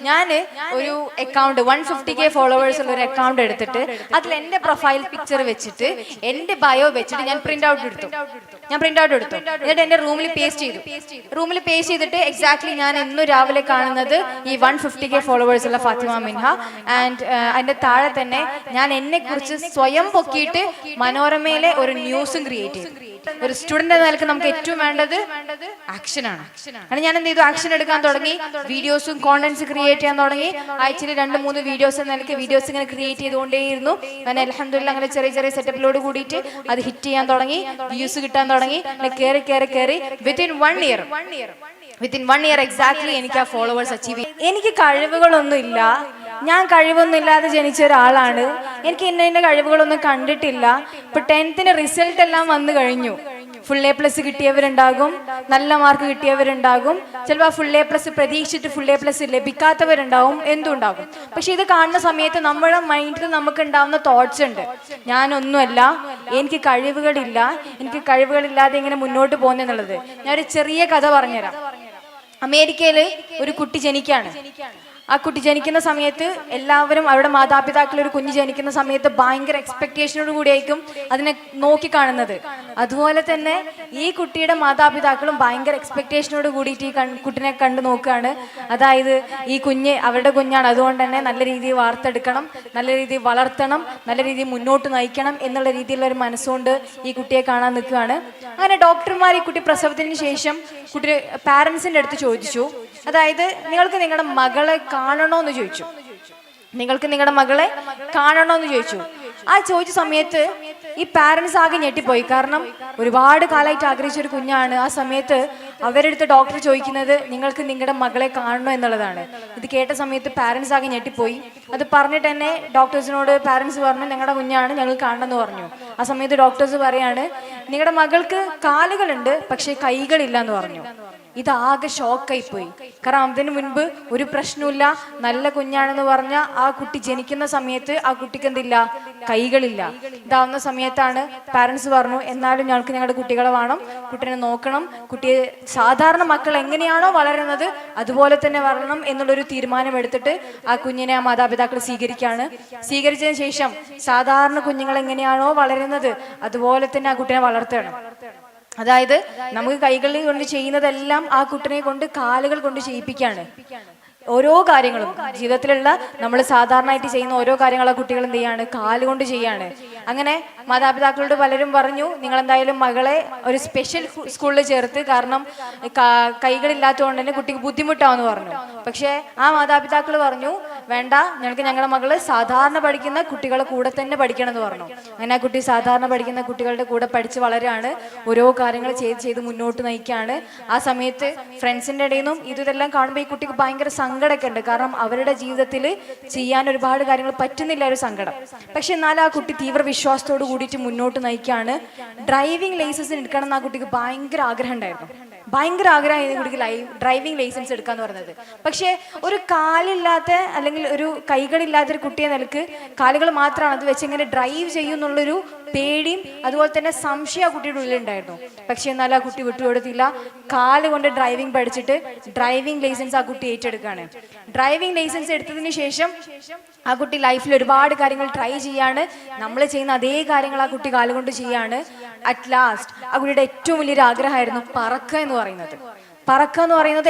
ഞാൻ ഒരു account 150K followers ഉള്ള ഒരു അക്കൗണ്ട് എടുത്തിട്ട് അതിൽ എൻ്റെ പ്രൊഫൈൽ പിക്ചർ വെച്ചിട്ട് എൻ്റെ ബയോ വെച്ചിട്ട് ഞാൻ പ്രിന്റ് ഔട്ട് എടുത്തു. എന്നിട്ട് എൻ്റെ റൂമിൽ പേസ്റ്റ് ചെയ്തിട്ട് എക്സാക്ട്ലി ഞാൻ ഇന്നും രാവിലെ കാണുന്നത് ഈ 150K ഫോളോവേഴ്സ് ഉള്ള ഫാത്തിമ മിൻഹ. ആൻഡ് അതിൻ്റെ താഴെ തന്നെ ഞാൻ എന്നെ കുറിച്ച് സ്വയം പൊക്കിയിട്ട് മനോരമയിലെ ഒരു ന്യൂസും ക്രിയേറ്റ് ചെയ്തു. ഒരു സ്റ്റുഡന്റ് എന്ന നിലക്ക് നമുക്ക് ഏറ്റവും വേണ്ടത് ആക്ഷനാണ്. അങ്ങനെ ഞാൻ എന്ത് ചെയ്തു, ആക്ഷൻ എടുക്കാൻ തുടങ്ങി, വീഡിയോസും കോണ്ടന്റ്സ് ക്രിയേറ്റ് ചെയ്യാൻ തുടങ്ങി. ആഴ്ചയിൽ 2-3 വീഡിയോസ് എന്ന നിലയ്ക്ക് വീഡിയോസ് ഇങ്ങനെ ക്രിയേറ്റ് ചെയ്തുകൊണ്ടേയിരുന്നു. അങ്ങനെ അൽഹംദുലില്ലാഹ് അങ്ങനെ ചെറിയ ചെറിയ സെറ്റപ്പിലോട് കൂടിയിട്ട് അത് ഹിറ്റ് ചെയ്യാൻ തുടങ്ങി, വ്യൂസ് കിട്ടാൻ തുടങ്ങി. കയറി വിത്തിൻ 1 ഇയർ എക്സാക്ട്ലി എനിക്ക് ആ ഫോളോവേഴ്സ് അച്ചീവ് ചെയ്യും. എനിക്ക് കഴിവുകളൊന്നും ഇല്ല, ഞാൻ കഴിവൊന്നും ഇല്ലാതെ ജനിച്ച ഒരാളാണ്. എനിക്ക് ഇന്ന കഴിവുകളൊന്നും കണ്ടിട്ടില്ല. ഇപ്പൊ 10th റിസൾട്ട് എല്ലാം വന്നു കഴിഞ്ഞു. ഫുൾ A+ കിട്ടിയവരുണ്ടാകും, നല്ല മാർക്ക് കിട്ടിയവരുണ്ടാകും, ചിലപ്പോൾ ഫുൾ A+ പ്രതീക്ഷിച്ചിട്ട് ഫുൾ A+ ലഭിക്കാത്തവരുണ്ടാവും, എന്തുണ്ടാകും. പക്ഷെ ഇത് കാണുന്ന സമയത്ത് നമ്മുടെ മൈൻഡിൽ നമുക്ക് ഉണ്ടാവുന്ന തോട്ട്സ് ഉണ്ട്. ഞാനൊന്നുമല്ല, എനിക്ക് കഴിവുകളില്ലാതെ ഇങ്ങനെ മുന്നോട്ട് പോകുന്നെന്നുള്ളത്. ഞാനൊരു ചെറിയ കഥ പറഞ്ഞുതരാം. അമേരിക്കയിൽ ഒരു കുട്ടി ജനിക്കാണ്. ആ കുട്ടി ജനിക്കുന്ന സമയത്ത് എല്ലാവരും അവരുടെ മാതാപിതാക്കൾ ഒരു കുഞ്ഞ് ജനിക്കുന്ന സമയത്ത് ഭയങ്കര എക്സ്പെക്ടേഷനോട് കൂടിയായിരിക്കും അതിനെ നോക്കിക്കാണുന്നത്. അതുപോലെ തന്നെ ഈ കുട്ടിയുടെ മാതാപിതാക്കളും ഭയങ്കര എക്സ്പെക്ടേഷനോട് കൂടിയിട്ട് ഈ കുട്ടിനെ കണ്ടു നോക്കുകയാണ്. അതായത് ഈ കുഞ്ഞ് അവരുടെ കുഞ്ഞാണ്, അതുകൊണ്ട് തന്നെ നല്ല രീതിയിൽ വാർത്തെടുക്കണം, നല്ല രീതിയിൽ വളർത്തണം, നല്ല രീതിയിൽ മുന്നോട്ട് നയിക്കണം എന്നുള്ള രീതിയിലുള്ള ഒരു മനസ്സുകൊണ്ട് ഈ കുട്ടിയെ കാണാൻ നിൽക്കുകയാണ്. അങ്ങനെ ഡോക്ടർമാർ ഈ കുട്ടി പ്രസവത്തിന് ശേഷം കുട്ടി പാരൻസിൻ്റെ അടുത്ത് ചോദിച്ചു, അതായത് നിങ്ങൾക്ക് നിങ്ങളുടെ മകളെ കാണണോന്ന് ചോദിച്ചു. ആ ചോദിച്ച സമയത്ത് ഈ പാരൻസ് ആകെ ഞെട്ടിപ്പോയി. കാരണം ഒരുപാട് കാലമായിട്ട് ആഗ്രഹിച്ച ഒരു കുഞ്ഞാണ്. ആ സമയത്ത് അവരെടുത്ത് ഡോക്ടർ ചോദിക്കുന്നത് നിങ്ങൾക്ക് നിങ്ങളുടെ മകളെ കാണണോ എന്നുള്ളതാണ്. ഇത് കേട്ട സമയത്ത് പാരൻസ് ആകെ ഞെട്ടിപ്പോയി. അത് പറഞ്ഞിട്ട് തന്നെ ഡോക്ടേഴ്സിനോട് പാരൻസ് പറഞ്ഞു നിങ്ങളുടെ കുഞ്ഞാണ്, ഞങ്ങൾ കാണണമെന്ന് പറഞ്ഞു. ആ സമയത്ത് ഡോക്ടേഴ്സ് പറയാണ് നിങ്ങളുടെ മകൾക്ക് കാലുകളുണ്ട് പക്ഷെ കൈകളില്ല എന്ന് പറഞ്ഞു. ഇതാകെ ഷോക്കായി പോയി. കാരണം അതിന് മുൻപ് ഒരു പ്രശ്നമില്ല, നല്ല കുഞ്ഞാണെന്ന് പറഞ്ഞ ആ കുട്ടി ജനിക്കുന്ന സമയത്ത് ആ കുട്ടിക്ക് എന്തില്ല, കൈകളില്ല. ഇതാവുന്ന സമയത്താണ് പാരൻസ് പറഞ്ഞു എന്നാലും ഞങ്ങൾക്ക് ഞങ്ങളുടെ കുട്ടികളെ വേണം, കുട്ടീനെ നോക്കണം, കുട്ടിയെ സാധാരണ മക്കൾ എങ്ങനെയാണോ വളരുന്നത് അതുപോലെ തന്നെ വളരണം എന്നുള്ളൊരു തീരുമാനം എടുത്തിട്ട് ആ കുഞ്ഞിനെ ആ മാതാപിതാക്കൾ സ്വീകരിച്ചതിന് ശേഷം സാധാരണ കുഞ്ഞുങ്ങൾ എങ്ങനെയാണോ വളരുന്നത് അതുപോലെ തന്നെ ആ കുട്ടീനെ വളർത്തണം. അതായത് നമുക്ക് കൈകളിൽ കൊണ്ട് ചെയ്യുന്നതെല്ലാം ആ കുട്ടിനെ കൊണ്ട് കാലുകൾ കൊണ്ട് ചെയ്യിപ്പിക്കുകയാണ്. ഓരോ കാര്യങ്ങളും ജീവിതത്തിലുള്ള നമ്മൾ സാധാരണയായിട്ട് ചെയ്യുന്ന ഓരോ കാര്യങ്ങളും ആ കുട്ടികൾ എന്ത് ചെയ്യാണ്, കാലുകൊണ്ട് ചെയ്യാണ്. അങ്ങനെ മാതാപിതാക്കളോട് പലരും പറഞ്ഞു നിങ്ങൾ എന്തായാലും മകളെ ഒരു സ്പെഷ്യൽ സ്കൂളിൽ ചേർത്ത്, കാരണം കൈകളില്ലാത്തതുകൊണ്ട് തന്നെ കുട്ടിക്ക് ബുദ്ധിമുട്ടാവെന്ന് പറഞ്ഞു. പക്ഷേ ആ മാതാപിതാക്കൾ പറഞ്ഞു വേണ്ട, ഞങ്ങൾക്ക് ഞങ്ങളുടെ മകള് സാധാരണ പഠിക്കുന്ന കുട്ടികളെ കൂടെ തന്നെ പഠിക്കണം എന്ന് പറഞ്ഞു. അങ്ങനെ ആ കുട്ടി സാധാരണ പഠിക്കുന്ന കുട്ടികളുടെ കൂടെ പഠിച്ച് വളരാണ്, ഓരോ കാര്യങ്ങൾ ചെയ്ത് മുന്നോട്ട് നയിക്കുകയാണ്. ആ സമയത്ത് ഫ്രണ്ട്സിൻ്റെ ഇടയിൽ നിന്നും ഇതെല്ലാം കാണുമ്പോൾ ഈ കുട്ടിക്ക് ഭയങ്കര സങ്കടമൊക്കെ ഉണ്ട്. കാരണം അവരുടെ ജീവിതത്തിൽ ചെയ്യാൻ ഒരുപാട് കാര്യങ്ങൾ പറ്റുന്നില്ല, ഒരു സങ്കടം. പക്ഷെ എന്നാൽ ആ കുട്ടി തീവ്ര വിശ്വാസത്തോട് കൂടിയിട്ട് മുന്നോട്ട് നയിക്കുകയാണ്. ഡ്രൈവിംഗ് ലൈസൻസ് എടുക്കണം എന്ന് ആ കുട്ടിക്ക് ഭയങ്കര ആഗ്രഹം ഉണ്ടായിരുന്നു. കുട്ടിക്ക് ഡ്രൈവിംഗ് ലൈസൻസ് എടുക്കാന്ന് പറഞ്ഞത്. പക്ഷേ ഒരു കാലില്ലാത്ത അല്ലെങ്കിൽ ഒരു കൈകളില്ലാത്തൊരു കുട്ടിയെ നിലക്ക് കാലുകൾ മാത്രമാണ് അത് വെച്ച് ഇങ്ങനെ ഡ്രൈവ് ചെയ്യുന്നുള്ളൊരു പേടിയും അതുപോലെ തന്നെ സംശയം ആ കുട്ടിയുടെ ഉള്ളിലുണ്ടായിരുന്നു. പക്ഷെ എന്നാൽ ആ കുട്ടി വിട്ടുകൊടുത്തില്ല. കാലുകൊണ്ട് ഡ്രൈവിംഗ് പഠിച്ചിട്ട് ഡ്രൈവിംഗ് ലൈസൻസ് ആ കുട്ടി ഏറ്റെടുക്കുകയാണ്. ഡ്രൈവിംഗ് ലൈസൻസ് എടുത്തതിന് ശേഷം ആ കുട്ടി ലൈഫിൽ ഒരുപാട് കാര്യങ്ങൾ ട്രൈ ചെയ്യാണ്. നമ്മൾ ചെയ്യുന്ന അതേ കാര്യങ്ങൾ ആ കുട്ടി കാലുകൊണ്ട് ചെയ്യാണ്. അറ്റ് ലാസ്റ്റ് ആ കുട്ടിയുടെ ഏറ്റവും വലിയൊരു ആഗ്രഹമായിരുന്നു പറക്കുക എന്ന് പറയുന്നത്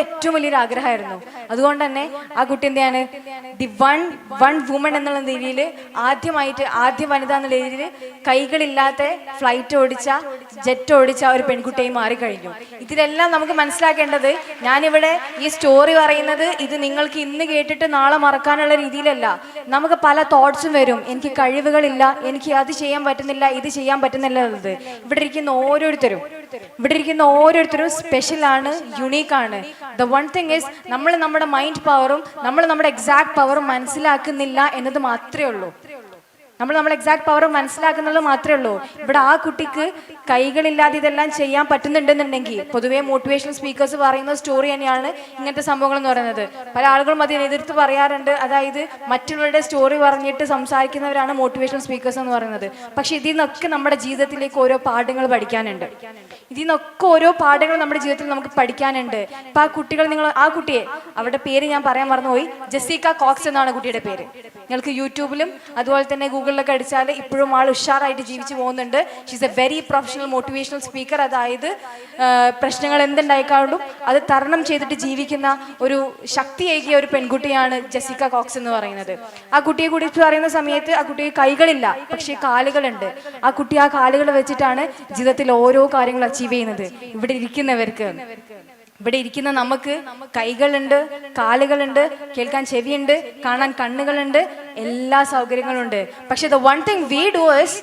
ഏറ്റവും വലിയൊരു ആഗ്രഹമായിരുന്നു. അതുകൊണ്ട് തന്നെ ആ കുട്ടി എന്താണ് ദി വൺ വുമൺ എന്നുള്ള രീതിയിൽ ആദ്യ വനിത എന്നുള്ള രീതിയിൽ കൈകളില്ലാത്ത ഫ്ലൈറ്റ് ഓടിച്ച ജെറ്റ് ഓടിച്ച ഒരു പെൺകുട്ടിയായി മാറിക്കഴിഞ്ഞു. ഇതിലെല്ലാം നമുക്ക് മനസ്സിലാക്കേണ്ടത്, ഞാനിവിടെ ഈ സ്റ്റോറി പറയുന്നത് ഇത് നിങ്ങൾക്ക് ഇന്ന് കേട്ടിട്ട് നാളെ മറക്കാനുള്ള രീതിയിലല്ല. നമുക്ക് പല തോട്ട്സും വരും, എനിക്ക് കഴിവുകളില്ല, എനിക്ക് അത് ചെയ്യാൻ പറ്റുന്നില്ല, ഇത് ചെയ്യാൻ പറ്റുന്നില്ല എന്നുള്ളത്. ഇവിടെ ഇരിക്കുന്ന ഓരോരുത്തരും സ്പെഷ്യലാണ്, യുണീക്കാണ്. ദ വൺ തിങ് ഈസ് നമ്മൾ നമ്മുടെ മൈൻഡ് പവറും നമ്മൾ നമ്മുടെ എക്സാക്ട് പവറും മനസ്സിലാക്കുന്നില്ല എന്നത് മാത്രമേ ഉള്ളൂ. ഇവിടെ ആ കുട്ടിക്ക് കൈകളില്ലാതെ ഇതെല്ലാം ചെയ്യാൻ പറ്റുന്നുണ്ടെന്നുണ്ടെങ്കിൽ, പൊതുവേ മോട്ടിവേഷണൽ സ്പീക്കേഴ്സ് പറയുന്ന സ്റ്റോറി തന്നെയാണ് ഇങ്ങനത്തെ സംഭവങ്ങൾ എന്ന് പറയുന്നത്. പല ആളുകളും അതിനെ എതിർത്ത് പറയാറുണ്ട്. അതായത് മറ്റുള്ളവരുടെ സ്റ്റോറി പറഞ്ഞിട്ട് സംസാരിക്കുന്നവരാണ് മോട്ടിവേഷണൽ സ്പീക്കേഴ്സ് എന്ന് പറയുന്നത്. പക്ഷെ ഇതിൽ നിന്നൊക്കെ നമ്മുടെ ജീവിതത്തിലേക്ക് ഓരോ പാഠങ്ങൾ പഠിക്കാനുണ്ട്. ഇതിൽ നിന്നൊക്കെ ഓരോ പാഠങ്ങൾ നമ്മുടെ ജീവിതത്തിൽ നമുക്ക് പഠിക്കാനുണ്ട്. ഇപ്പൊ ആ കുട്ടിയെ അവരുടെ പേര് ഞാൻ പറയാൻ മറന്നുപോയി, ജെസിക്ക കോക്സ് എന്നാണ് കുട്ടിയുടെ പേര്. നിങ്ങൾക്ക് യൂട്യൂബിലും അതുപോലെ തന്നെ ഗൂഗിളിലൊക്കെ അടിച്ചാൽ ഇപ്പോഴും ആൾ ഉഷാറായിട്ട് ജീവിച്ചു പോകുന്നുണ്ട്. She's A very professional motivational speaker. അതായത് പ്രശ്നങ്ങൾ എന്തുണ്ടായിക്കാണ്ടും അത് തരണം ചെയ്തിട്ട് ജീവിക്കുന്ന ഒരു ശക്തിയേകിയ ഒരു പെൺകുട്ടിയാണ് ജെസിക്ക കോക്സ് എന്ന് പറയുന്നത്. ആ കുട്ടിയെ കുറിച്ച് പറയുന്ന സമയത്ത് ആ കുട്ടിക്ക് കൈകളില്ല, പക്ഷേ കാലുകളുണ്ട്. ആ കുട്ടി ആ കാലുകൾ വെച്ചിട്ടാണ് ജീവിതത്തിൽ ഓരോ കാര്യങ്ങൾ അച്ചീവ് ചെയ്യുന്നത്. ഇവിടെ ഇരിക്കുന്ന നമുക്ക് കൈകളുണ്ട്, കാലുകളുണ്ട്, കേൾക്കാൻ ചെവിയുണ്ട്, കാണാൻ കണ്ണുകളുണ്ട്, എല്ലാ സൗകര്യങ്ങളും ഉണ്ട്. പക്ഷെ the one thing we do is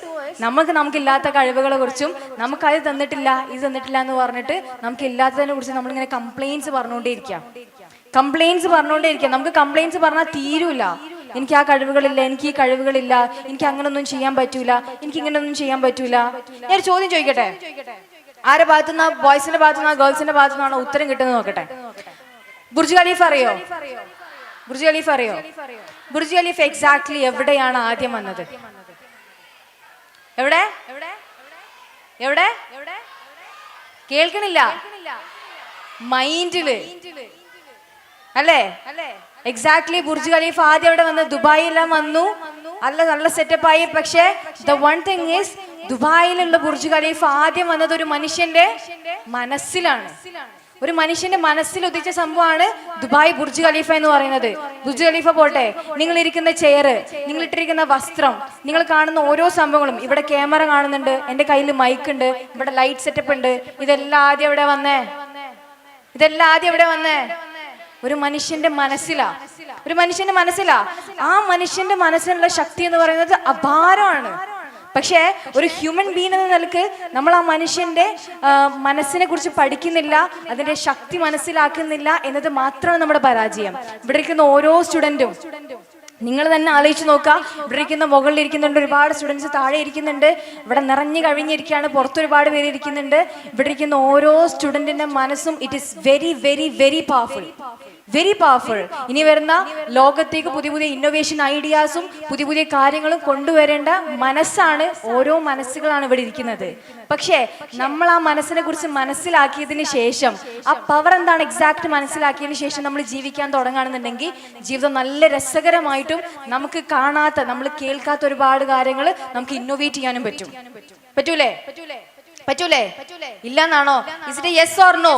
നമുക്കില്ലാത്ത കഴിവുകളെ കുറിച്ചും നമുക്കത് തന്നിട്ടില്ല ഇത് തന്നിട്ടില്ല എന്ന് പറഞ്ഞിട്ട് നമുക്കില്ലാത്തതിനെ കുറിച്ച് നമ്മളിങ്ങനെ കംപ്ലയിൻസ് പറഞ്ഞുകൊണ്ടേയിരിക്കാം. നമുക്ക് കംപ്ലയിൻസ് പറഞ്ഞാൽ തീരൂല. എനിക്ക് ആ കഴിവുകളില്ല, എനിക്ക് ഈ കഴിവുകളില്ല, എനിക്ക് അങ്ങനൊന്നും ചെയ്യാൻ പറ്റൂല, എനിക്ക് ഇങ്ങനൊന്നും ചെയ്യാൻ പറ്റൂല. ഞാൻ ഒരു ചോദ്യം ചോദിക്കട്ടെ, ആരുടെ ഭാഗത്തുനിന്ന്, ബോയ്സിന്റെ ഭാഗത്തുനിന്ന് ഗേൾസിന്റെ ഭാഗത്തുനിന്നാണോ ഉത്തരം കിട്ടുന്നത് നോക്കട്ടെ. ബുർജ് ഖലീഫ അറിയോ? ബുർജ് ഖലീഫ എക്സാക്ട്ലി എവിടെയാണ് ആദ്യം വന്നത്? എവിടെ? കേൾക്കണില്ല? മൈൻഡില് അല്ലേ? എക്സാക്ട്ലി ബുർജ് ഖലീഫ ആദ്യം എവിടെ വന്ന്? ദുബായിലെല്ലാം വന്നു, നല്ല സെറ്റപ്പായി. പക്ഷേ ദ വൺ തിങ് ഈസ്, ദുബായിലുള്ള ബുർജ് ഖലീഫ ആദ്യം വന്നത് ഒരു മനുഷ്യന്റെ മനസ്സിലാണ്. ഒരു മനുഷ്യന്റെ മനസ്സിൽ ഉദിച്ച സംഭവമാണ് ദുബായ് ബുർജ് ഖലീഫ എന്ന് പറയുന്നത്. ബുർജ് ഖലീഫ പോട്ടെ, നിങ്ങൾ ഇരിക്കുന്ന ചെയർ, നിങ്ങൾ ഇട്ടിരിക്കുന്ന വസ്ത്രം, നിങ്ങൾ കാണുന്ന ഓരോ സംഭവങ്ങളും, ഇവിടെ ക്യാമറ കാണുന്നുണ്ട്, എന്റെ കയ്യിൽ മൈക്ക് ഉണ്ട്, ഇവിടെ ലൈറ്റ് സെറ്റപ്പ് ഉണ്ട്, ഇതെല്ലാം ആദ്യം എവിടെ വന്നേ? ഒരു മനുഷ്യന്റെ മനസ്സിലാ. ആ മനുഷ്യന്റെ മനസ്സിലുള്ള ശക്തി എന്ന് പറയുന്നത് അപാരമാണ്. പക്ഷേ ഒരു ഹ്യൂമൻ ബീങ് എന്ന നിലക്ക് നമ്മൾ ആ മനുഷ്യന്റെ മനസ്സിനെ കുറിച്ച് പഠിക്കുന്നില്ല, അതിന്റെ ശക്തി മനസ്സിലാക്കുന്നില്ല എന്നത് മാത്രമാണ് നമ്മുടെ പരാജയം. ഇവിടെ ഇരിക്കുന്ന ഓരോ സ്റ്റുഡന്റും നിങ്ങൾ തന്നെ ആലോചിച്ച് നോക്കുക. ഇവിടെ ഇരിക്കുന്ന മുകളിൽ ഇരിക്കുന്നുണ്ട് ഒരുപാട് സ്റ്റുഡൻസ്, താഴെ ഇരിക്കുന്നുണ്ട്, ഇവിടെ നിറഞ്ഞു കഴിഞ്ഞിരിക്കുകയാണ്, പുറത്തൊരുപാട് പേര് ഇരിക്കുന്നുണ്ട്. ഇവിടെ ഇരിക്കുന്ന ഓരോ സ്റ്റുഡന്റിന്റെ മനസ്സും it is very very very powerful. ഇനി വരുന്ന ലോകത്തേക്ക് പുതിയ ഇന്നോവേഷൻ ഐഡിയാസും പുതിയ കാര്യങ്ങളും കൊണ്ടുവരേണ്ട മനസ്സാണ്, ഓരോ മനസ്സുകളാണ് ഇവിടെ ഇരിക്കുന്നത്. പക്ഷേ നമ്മൾ ആ മനസ്സിനെ കുറിച്ച് മനസ്സിലാക്കിയതിന് ശേഷം, ആ പവർ എന്താണ് എക്സാക്ട് മനസ്സിലാക്കിയതിന് ശേഷം നമ്മൾ ജീവിക്കാൻ തുടങ്ങുകയാണെന്നുണ്ടെങ്കിൽ ജീവിതം നല്ല രസകരമായിട്ടും നമുക്ക് കാണാത്ത, നമ്മൾ കേൾക്കാത്ത ഒരുപാട് കാര്യങ്ങൾ നമുക്ക് ഇന്നോവേറ്റ് ചെയ്യാനും പറ്റൂലേ? ഇല്ലെന്നാണോ? Is it yes or no?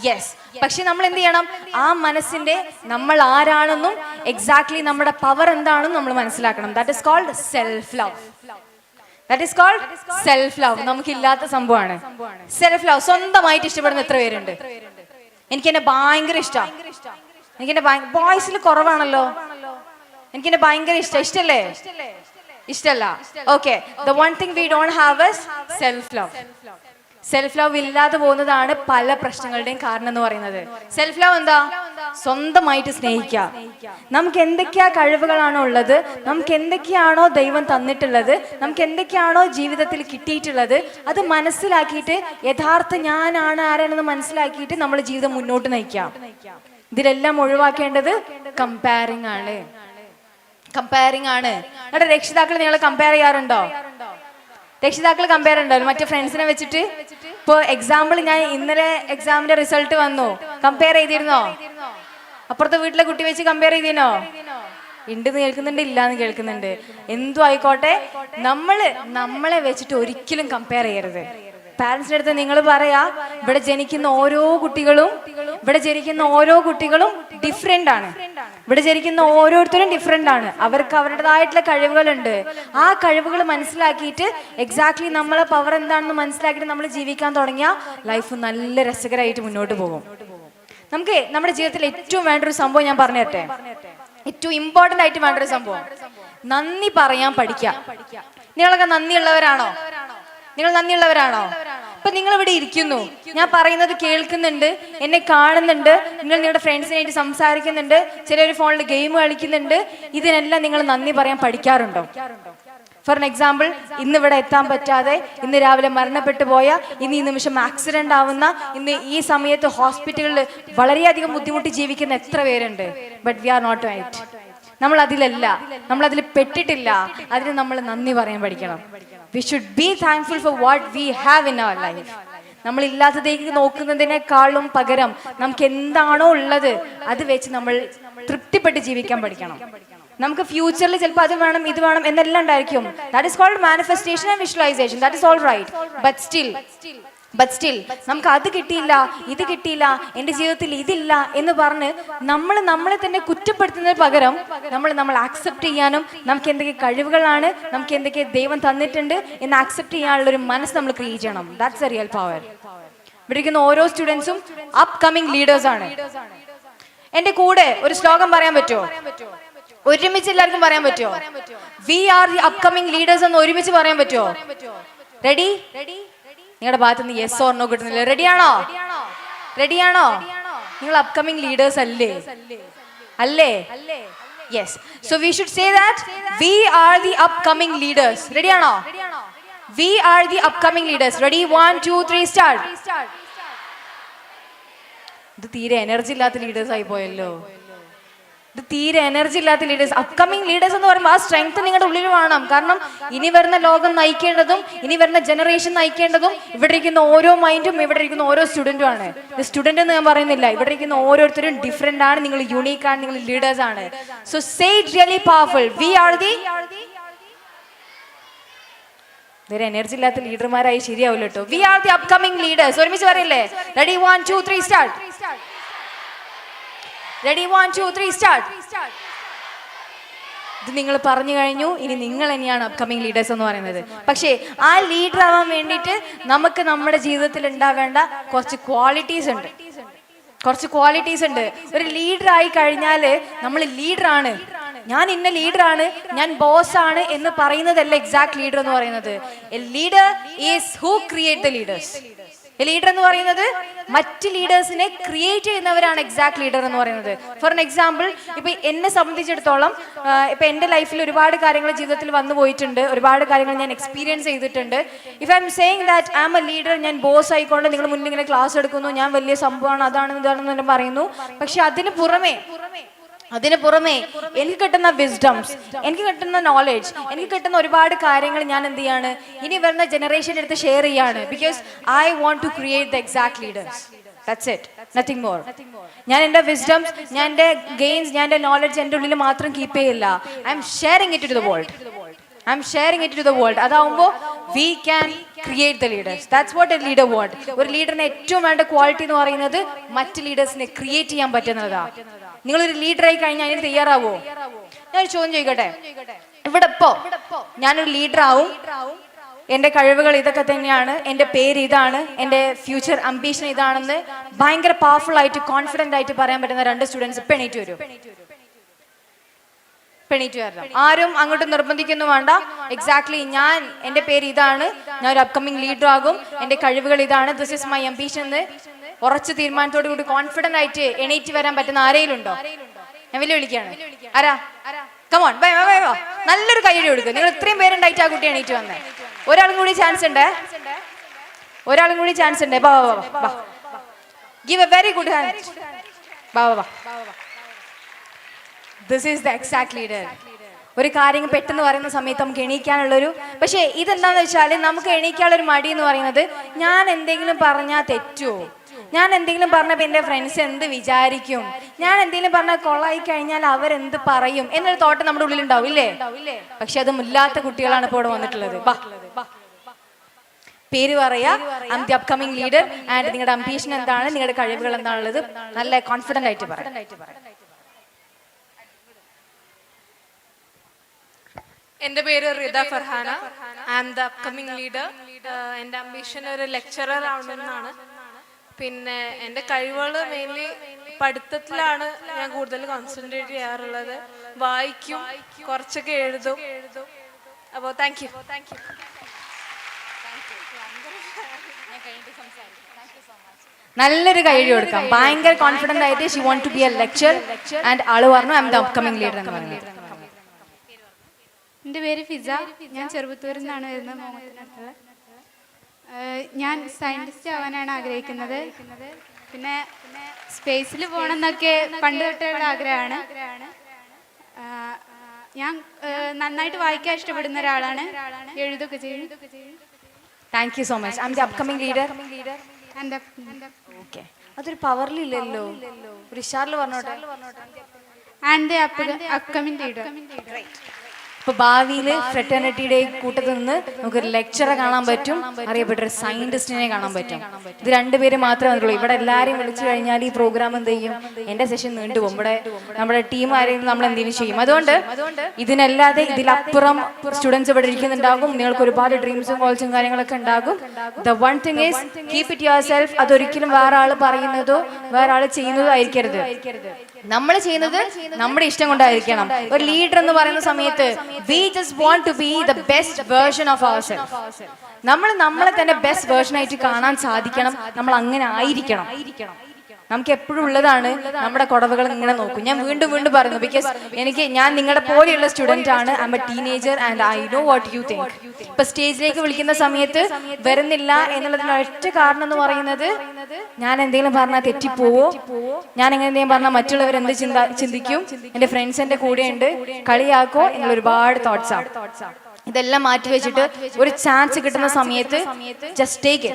Yes. പക്ഷെ നമ്മൾ എന്ത് ചെയ്യണം? ആ മനസ്സിന്റെ നമ്മൾ ആരാണെന്നും എക്സാക്ട്ലി നമ്മുടെ പവർ എന്താണെന്നും നമ്മൾ മനസ്സിലാക്കണം. That is called self love. നമുക്കില്ലാത്ത സംഭവമാണ് സെൽഫ് ലവ്. സ്വന്തമായിട്ട് ഇഷ്ടപ്പെടുന്ന എത്ര പേരുണ്ട്? എനിക്കെന്നെ ഭയങ്കര ഇഷ്ടമാണ്. ബോയ്സിൽ കുറവാണല്ലോ. എനിക്കെന്നെ ഭയങ്കര ഇഷ്ടമല്ല. Okay, the one thing we don't have is self love ഇല്ലാതെ പോകുന്നതാണ് പല പ്രശ്നങ്ങളുടെയും കാരണം എന്ന് പറയുന്നത്. സെൽഫ് ലവ് എന്താ? സ്വന്തമായിട്ട് സ്നേഹിക്കുക. നമുക്ക് എന്തൊക്കെയാ കഴിവുകളാണോ ഉള്ളത്, നമുക്ക് എന്തൊക്കെയാണോ ദൈവം തന്നിട്ടുള്ളത്, നമുക്ക് എന്തൊക്കെയാണോ ജീവിതത്തിൽ കിട്ടിയിട്ടുള്ളത്, അത് മനസ്സിലാക്കിയിട്ട് യഥാർത്ഥ ഞാനാണ് ആരാണെന്ന് മനസ്സിലാക്കിയിട്ട് നമ്മൾ ജീവിതം മുന്നോട്ട് നയിക്കാം. ഇതിലെല്ലാം ഒഴിവാക്കേണ്ടത് കമ്പയറിംഗ് ആണ്. നിങ്ങളുടെ രക്ഷിതാക്കൾ നിങ്ങളെ കമ്പയർ ചെയ്യാറുണ്ടോ? മറ്റേ ഫ്രണ്ട്സിനെ വെച്ചിട്ട്? ഇപ്പൊ എക്സാമ്പിൾ, ഞാൻ ഇന്നലെ എക്സാമിന്റെ റിസൾട്ട് വന്നു, കമ്പയർ ചെയ്തിരുന്നോ? അപ്പുറത്തെ വീട്ടിലെ കുട്ടി വെച്ച് കമ്പയർ ചെയ്തിരുന്നോ? ഉണ്ടെന്ന് കേൾക്കുന്നുണ്ട്, ഇല്ലാന്ന് കേൾക്കുന്നുണ്ട്. എന്തും ആയിക്കോട്ടെ, നമ്മളെ വെച്ചിട്ട് ഒരിക്കലും കമ്പയർ ചെയ്യരുത്. പാരന്റ്സിന്റെ അടുത്ത് നിങ്ങൾ പറയാ, ഇവിടെ ജനിക്കുന്ന ഓരോ കുട്ടികളും ഡിഫറെന്റ് ആണ്. ഇവിടെ ജനിക്കുന്ന ഓരോരുത്തരും ഡിഫറെന്റ് ആണ്. അവർക്ക് അവരുടേതായിട്ടുള്ള കഴിവുകളുണ്ട്. ആ കഴിവുകൾ മനസ്സിലാക്കിയിട്ട് എക്സാക്ട്ലി നമ്മളെ പവർ എന്താണെന്ന് മനസ്സിലാക്കിയിട്ട് നമ്മൾ ജീവിക്കാൻ തുടങ്ങിയാൽ ലൈഫ് നല്ല രസകരമായിട്ട് മുന്നോട്ട് പോകും. നമുക്ക് നമ്മുടെ ജീവിതത്തിൽ ഏറ്റവും വേണ്ട ഒരു സംഭവം ഞാൻ പറഞ്ഞു തരട്ടെ. ഏറ്റവും ഇമ്പോർട്ടന്റ് ആയിട്ട് വേണ്ട ഒരു സംഭവം, നന്ദി പറയാൻ പഠിക്കുക. നിങ്ങളൊക്കെ നന്ദിയുള്ളവരാണോ? ഇപ്പൊ നിങ്ങൾ ഇവിടെ ഇരിക്കുന്നു, ഞാൻ പറയുന്നത് കേൾക്കുന്നുണ്ട്, എന്നെ കാണുന്നുണ്ട്, നിങ്ങൾ നിങ്ങളുടെ ഫ്രണ്ട്സിനായിട്ട് സംസാരിക്കുന്നുണ്ട്, ചിലർ ഫോണിൽ ഗെയിം കളിക്കുന്നുണ്ട്. ഇതിനെല്ലാം നിങ്ങൾ നന്ദി പറയാൻ പഠിക്കാറുണ്ടോ? ഫോർ എക്സാമ്പിൾ, ഇന്ന് ഇവിടെ എത്താൻ പറ്റാതെ, ഇന്ന് രാവിലെ മരണപ്പെട്ടു പോയ, ഇന്ന് ഈ നിമിഷം ആക്സിഡന്റ് ആവുന്ന, ഇന്ന് ഈ സമയത്ത് ഹോസ്പിറ്റലിൽ വളരെയധികം ബുദ്ധിമുട്ടി ജീവിക്കുന്ന എത്ര പേരുണ്ട്? But we are not right. നമ്മൾ അതിൽ പെട്ടിട്ടില്ല. അതിന് നമ്മൾ നന്ദി പറയാൻ പഠിക്കണം. We should be thankful for what we have in our life. നമ്മൾ ഇല്ലാത്തതേക്ക് നോക്കുന്നതിനേക്കാളും പകരം നമുക്ക് എന്താണോ ഉള്ളത് അത് വെച്ച് നമ്മൾ തൃപ്തിപ്പെട്ട് ജീവിക്കാൻ പഠിക്കണം. നമുക്ക് ഫ്യൂച്ചറിൽ ചിലപ്പോൾ അത് വേണം ഇത് വേണം എന്നെല്ലാം ഉണ്ടായിരിക്കും. That is called manifestation and visualisation. That is all right. But still നമുക്ക് അത് കിട്ടിയില്ല, ഇത് കിട്ടിയില്ല, എൻ്റെ ജീവിതത്തിൽ ഇതില്ല എന്ന് പറഞ്ഞ് നമ്മളെ തന്നെ കുറ്റപ്പെടുത്തുന്നതിന് പകരം നമ്മൾ ആക്സെപ്റ്റ് ചെയ്യാനും നമുക്ക് എന്തൊക്കെ കഴിവുകളാണ്, നമുക്ക് എന്തൊക്കെ ദൈവം തന്നിട്ടുണ്ട് എന്ന് ആക്സെപ്റ്റ് ചെയ്യാനുള്ള ഒരു മനസ്സ് നമ്മൾ ക്രിയേറ്റ് ചെയ്യണം. That's A real power. ഇവിടെ ഇരിക്കുന്ന ഓരോ സ്റ്റുഡൻസും അപ്കമിങ് ലീഡേഴ്സ് ആണ്. എൻ്റെ കൂടെ ഒരു ശ്ലോകം പറയാൻ പറ്റുമോ? ഒരുമിച്ച് എല്ലാവർക്കും പറയാൻ പറ്റുമോ? We are the upcoming leaders എന്ന് ഒരുമിച്ച് പറയാൻ പറ്റുമോ? റെഡി? നിങ്ങളുടെ ഭാഗത്ത് നിന്ന് യെസ് ഓർ നോ കിട്ടുന്നില്ല. റെഡിയാണോ? നിങ്ങൾ അപ്കമിങ് ലീഡേഴ്സ് അല്ലേ? Yes. So we should say that we are the upcoming leaders. റെഡിയാണോ? We are the upcoming leaders. Ready? 1 2 3 start. ഇത് തീരെ എനർജി ഇല്ലാത്ത ലീഡേഴ്സ് ആയി പോയല്ലോ. അപ്കമിങ് ലീഡേഴ്സ് എന്ന് പറയുമ്പോൾ ആ സ്ട്രെങ്ത് നിങ്ങളുടെ ഉള്ളിൽ വേണം. കാരണം ഇനി വരുന്ന ലോകം നയിക്കേണ്ടതും ഇനി വരുന്ന ജനറേഷൻ നയിക്കേണ്ടതും ഇവിടെ ഇരിക്കുന്ന ഓരോ മൈൻഡും ഇവിടെ ഇരിക്കുന്ന ഓരോ സ്റ്റുഡൻറ്റും ആണ്. സ്റ്റുഡന്റ് എന്ന് ഞാൻ പറയുന്നില്ല, ഇവിടെ ഇരിക്കുന്ന ഓരോരുത്തരും ഡിഫറെന്റ് ആണ്, നിങ്ങൾ യൂണീക്ക് ആണ്, നിങ്ങൾ ലീഡേഴ്സ് ആണ്. So say it really powerful. We are the വേറെ എനർജി ഇല്ലാത്ത ലീഡർമാരായി ശരിയാവില്ല കേട്ടോ. We are the upcoming leaders. ഒരുമിച്ച് പറയില്ലേ? റെഡി? 1 2 3 സ്റ്റാർട്ട്. റെഡി? 1 2 3 സ്റ്റാർട്ട്. ഇത് നിങ്ങൾ പറഞ്ഞു കഴിഞ്ഞു. ഇനി നിങ്ങൾ തന്നെയാണ് അപ്കമിങ് ലീഡേഴ്സ് എന്ന് പറയുന്നത്. പക്ഷേ ആ ലീഡർ ആവാൻ വേണ്ടിയിട്ട് നമുക്ക് നമ്മുടെ ജീവിതത്തിൽ ഉണ്ടാവേണ്ട കുറച്ച് ക്വാളിറ്റീസ് ഉണ്ട്. ഒരു ലീഡർ ആയി കഴിഞ്ഞാൽ നമ്മൾ ലീഡറാണ്, ഞാൻ ഇന്ന ലീഡറാണ്, ഞാൻ ബോസ് ആണ് എന്ന് പറയുന്നതല്ല എക്സാക്ട് ലീഡർ എന്ന് പറയുന്നത്. A leader is who create the leaders. Leader എന്ന് പറയുന്നത് മറ്റ് ലീഡേഴ്സിനെ ക്രിയേറ്റ് ചെയ്യുന്നവരാണ് എക്സാക്ട് ലീഡർ എന്ന് പറയുന്നത്. ഫോർ എൻ എക്സാമ്പിൾ, ഇപ്പൊ എന്നെ സംബന്ധിച്ചിടത്തോളം ഇപ്പൊ എൻ്റെ ലൈഫിൽ ഒരുപാട് കാര്യങ്ങൾ ജീവിതത്തിൽ വന്നു പോയിട്ടുണ്ട്, ഒരുപാട് കാര്യങ്ങൾ ഞാൻ എക്സ്പീരിയൻസ് ചെയ്തിട്ടുണ്ട്. If I am saying that I am a leader, ഞാൻ ബോസ് ആയിക്കൊണ്ട് നിങ്ങൾ മുന്നിൽ ഇങ്ങനെ ക്ലാസ് എടുക്കുന്നു, ഞാൻ വലിയ സംഭവമാണ്, ഇതാണെന്ന് പറയുന്നു. പക്ഷെ അതിന് പുറമെ എനിക്ക് കിട്ടുന്ന വിസ്ഡംസ്, എനിക്ക് കിട്ടുന്ന നോളജ്, എനിക്ക് കിട്ടുന്ന ഒരുപാട് കാര്യങ്ങൾ ഞാൻ എന്ത് ചെയ്യാണ്, ഇനി വരുന്ന ജനറേഷൻ്റെ അടുത്ത് ഷെയർ ചെയ്യാണ്. Because I want to create the exact leaders. That's it, nothing more. ഞാൻ എൻ്റെ വിസ്ഡംസ്, ഞാൻ എൻ്റെ ഗെയിൻസ്, ഞാൻ എൻ്റെ നോളജ് എൻ്റെ ഉള്ളിൽ മാത്രം കീപ്പ് ചെയ്യില്ല. I'm sharing it to the world. അതാവുമ്പോൾ we can create the leaders. That's what a leader want. ഒരു ലീഡറിന് ഏറ്റവും വേണ്ട ക്വാളിറ്റി എന്ന് പറയുന്നത് മറ്റ് ലീഡേഴ്സിനെ ക്രിയേറ്റ് ചെയ്യാൻ പറ്റുന്നതാണ്. നിങ്ങളൊരു ലീഡറായി കഴിഞ്ഞാൽ അതിന് തയ്യാറാവോ? ഞാനൊരു ചോദ്യം ചോദിക്കട്ടെ. ഇവിടെ ഇപ്പോ ഞാനൊരു ലീഡറാവും, എൻ്റെ കഴിവുകൾ ഇതൊക്കെ തന്നെയാണ്, എൻ്റെ പേര് ഇതാണ്, എൻ്റെ ഫ്യൂച്ചർ അംബീഷൻ ഇതാണെന്ന് ഭയങ്കര പവർഫുൾ ആയിട്ട് കോൺഫിഡൻ്റ് ആയിട്ട് പറയാൻ പറ്റുന്ന 2 സ്റ്റുഡൻസ് ഇപ്പം എണീറ്റ് വരും. ആരും അങ്ങോട്ട് നിർബന്ധിക്കുന്നു വേണ്ട. എക്സാക്ട്ലി ഞാൻ, എൻ്റെ പേര് ഇതാണ്, ഞാൻ ഒരു അപ്കമിങ് ലീഡർ ആകും, എൻ്റെ കഴിവുകൾ ഇതാണ്, ദിസ് ഇസ് മൈ അംബീഷൻ എന്ന് ഉറച്ച തീരുമാനത്തോടു കൂടി കോൺഫിഡന്റ് ആയിട്ട് എണീറ്റ് വരാൻ പറ്റുന്ന ആരെങ്കിലും ഉണ്ടോ? ഞാൻ വലിയ വിളിക്കാണ്. ആരാ? കമോൺ, നല്ലൊരു കൈയ്യടി കൊടുക്കുക. നിങ്ങൾ ഇത്രയും പേരുണ്ടായിട്ട് ആ കുട്ടി എണീറ്റ് വന്നേ. ഒരാളും കൂടി ചാൻസ് ഉണ്ട്. Give A very good hand. This is the exact leader. ഒരു കാര്യം പെട്ടെന്ന് പറയുന്ന സമയത്ത് നമുക്ക് എണീക്കാനുള്ളൊരു, പക്ഷേ ഇതെന്താണെന്ന് വെച്ചാൽ നമുക്ക് എണീക്കാനുള്ളൊരു മടി എന്ന് പറയുന്നത്, ഞാൻ എന്തെങ്കിലും പറഞ്ഞാൽ തെറ്റുമോ, ഞാൻ എന്തെങ്കിലും പറഞ്ഞപ്പോൾ എൻ്റെ ഫ്രണ്ട്സ് എന്ത് വിചാരിക്കും, ഞാൻ എന്തെങ്കിലും പറഞ്ഞാൽ കൊള്ളായി കഴിഞ്ഞാൽ അവരെന്ത് പറയും എന്നൊരു തോട്ട് നമ്മുടെ ഉള്ളിൽ ഉണ്ടാവും, ഇല്ലേ? പക്ഷെ അതും ഇല്ലാത്ത കുട്ടികളാണ് ഇപ്പോൾ ഇവിടെ വന്നിട്ടുള്ളത്. പേര് പറയാ, I am the upcoming leader and നിങ്ങളുടെ അംബീഷൻ എന്താണ്, നിങ്ങളുടെ കഴിവുകൾ എന്താണുള്ളത് നല്ല കോൺഫിഡന്റ് ആയിട്ട് പറയാം. എൻ്റെ പേര് Rida Farhana. I am the upcoming leader. എൻ്റെ അംബീഷൻ ഒരു ലെക്ചറർ ആവണമെന്നാണ്. പിന്നെ എൻ്റെ കഴിവുകൾ മെയിൻലി പഠിത്തത്തിലാണ് ഞാൻ കൂടുതൽ കോൺസെൻട്രേറ്റ് ചെയ്യാറുള്ളത്. വായിക്കും, കുറച്ചൊക്കെ എഴുതും. അപ്പോൾ താങ്ക് യു. നല്ലൊരു കഴിവ് കൊടുക്കാം. ഭയങ്കര കോൺഫിഡന്റ് ആയിട്ട് she want to be a lecture and ആള് പറഞ്ഞു I am the upcoming leader എന്ന് പറഞ്ഞത്. എൻ്റെ പേര് ഫിസ. ഞാൻ ചെറുപ്പത്തൂരിൽ നിന്നാണ് വരുന്നത്. ഞാൻ സയൻറ്റിസ്റ്റ് ആവാനാണ് ആഗ്രഹിക്കുന്നത്. പിന്നെ സ്പേസിൽ പോകണം എന്നൊക്കെ പണ്ട് തൊട്ടുള്ള ആഗ്രഹമാണ്. ഞാൻ നന്നായിട്ട് വായിക്കാൻ ഇഷ്ടപ്പെടുന്ന ഒരാളാണ്. എഴുതൊക്കെ ചെയ്യും. Thank you so much. I M the upcoming leader. And okay, അതൊരു പവറിലില്ലല്ലോ, ഒരു ഇഷാറിൽ പറഞ്ഞോട്ടെ. And the upcoming leader. ഇപ്പൊ ഭാവിയിൽ ഫ്രെറ്റേണിറ്റിയുടെ കൂട്ടത്തിൽ നിന്ന് നമുക്കൊരു ലെക്ചറെ കാണാൻ പറ്റും, അറിയപ്പെട്ട ഒരു സയന്റിസ്റ്റിനെ കാണാൻ പറ്റും. ഇത് രണ്ടുപേര് മാത്രമേ വന്നിട്ടുള്ളൂ. ഇവിടെ എല്ലാവരെയും വിളിച്ചു കഴിഞ്ഞാൽ ഈ പ്രോഗ്രാം എന്ത് ചെയ്യും, എന്റെ സെഷൻ നീണ്ടുപോകും. നമ്മുടെ ടീം ആരെയും നമ്മൾ എന്തെങ്കിലും ചെയ്യും. അതുകൊണ്ട് ഇതിനല്ലാതെ ഇതിലപ്പുറം സ്റ്റുഡൻസ് ഇവിടെ ഇരിക്കുന്നുണ്ടാകും. നിങ്ങൾക്ക് ഒരുപാട് ഡ്രീംസും ഗോൾസും കാര്യങ്ങളൊക്കെ ഉണ്ടാകും. The one thing is keep it your self. അതൊരിക്കലും വേറെ ആൾ പറയുന്നതോ വേറെ ആൾ ചെയ്യുന്നതോ ആയിരിക്കരുത്. നമ്മൾ ചെയ്യുന്നത് നമ്മുടെ ഇഷ്ടം കൊണ്ടായിരിക്കണം. ഒരു ലീഡർ എന്ന് പറയുന്ന സമയത്ത് we just want to be the best version of ourselves. നമ്മളെ തന്നെ ബെസ്റ്റ് വേർഷൻ ആയിട്ട് കാണാൻ സാധിക്കണം. നമ്മൾ അങ്ങനെ ആയിരിക്കണം. നമുക്ക് എപ്പോഴും ഉള്ളതാണ് നമ്മുടെ കുറവുകൾ ഇങ്ങനെ നോക്കും. ഞാൻ വീണ്ടും വീണ്ടും പറയുന്നു, ബിക്കോസ് ഞാൻ നിങ്ങളുടെ പോലെയുള്ള സ്റ്റുഡന്റ് ആണ്. I M A teenager and I know what you think. ഇപ്പൊ സ്റ്റേജിലേക്ക് വിളിക്കുന്ന സമയത്ത് വരുന്നില്ല എന്നുള്ളതിന് ഒറ്റ കാരണം എന്ന് പറയുന്നത്, ഞാൻ എന്തെങ്കിലും പറഞ്ഞാൽ തെറ്റിപ്പോവോ, ഞാൻ എങ്ങനെ എന്തെങ്കിലും പറഞ്ഞാൽ മറ്റുള്ളവർ എന്ത് ചിന്തിക്കും, എന്റെ ഫ്രണ്ട്സ് എന്റെ കൂടെ ഉണ്ട്, കളിയാക്കോ എന്നുള്ള ഒരുപാട് തോട്ട്സ് ആണ്. ഇതെല്ലാം മാറ്റി വെച്ചിട്ട് ഒരു ചാൻസ് കിട്ടുന്ന സമയത്ത് ജസ്റ്റ് ടേക്ക്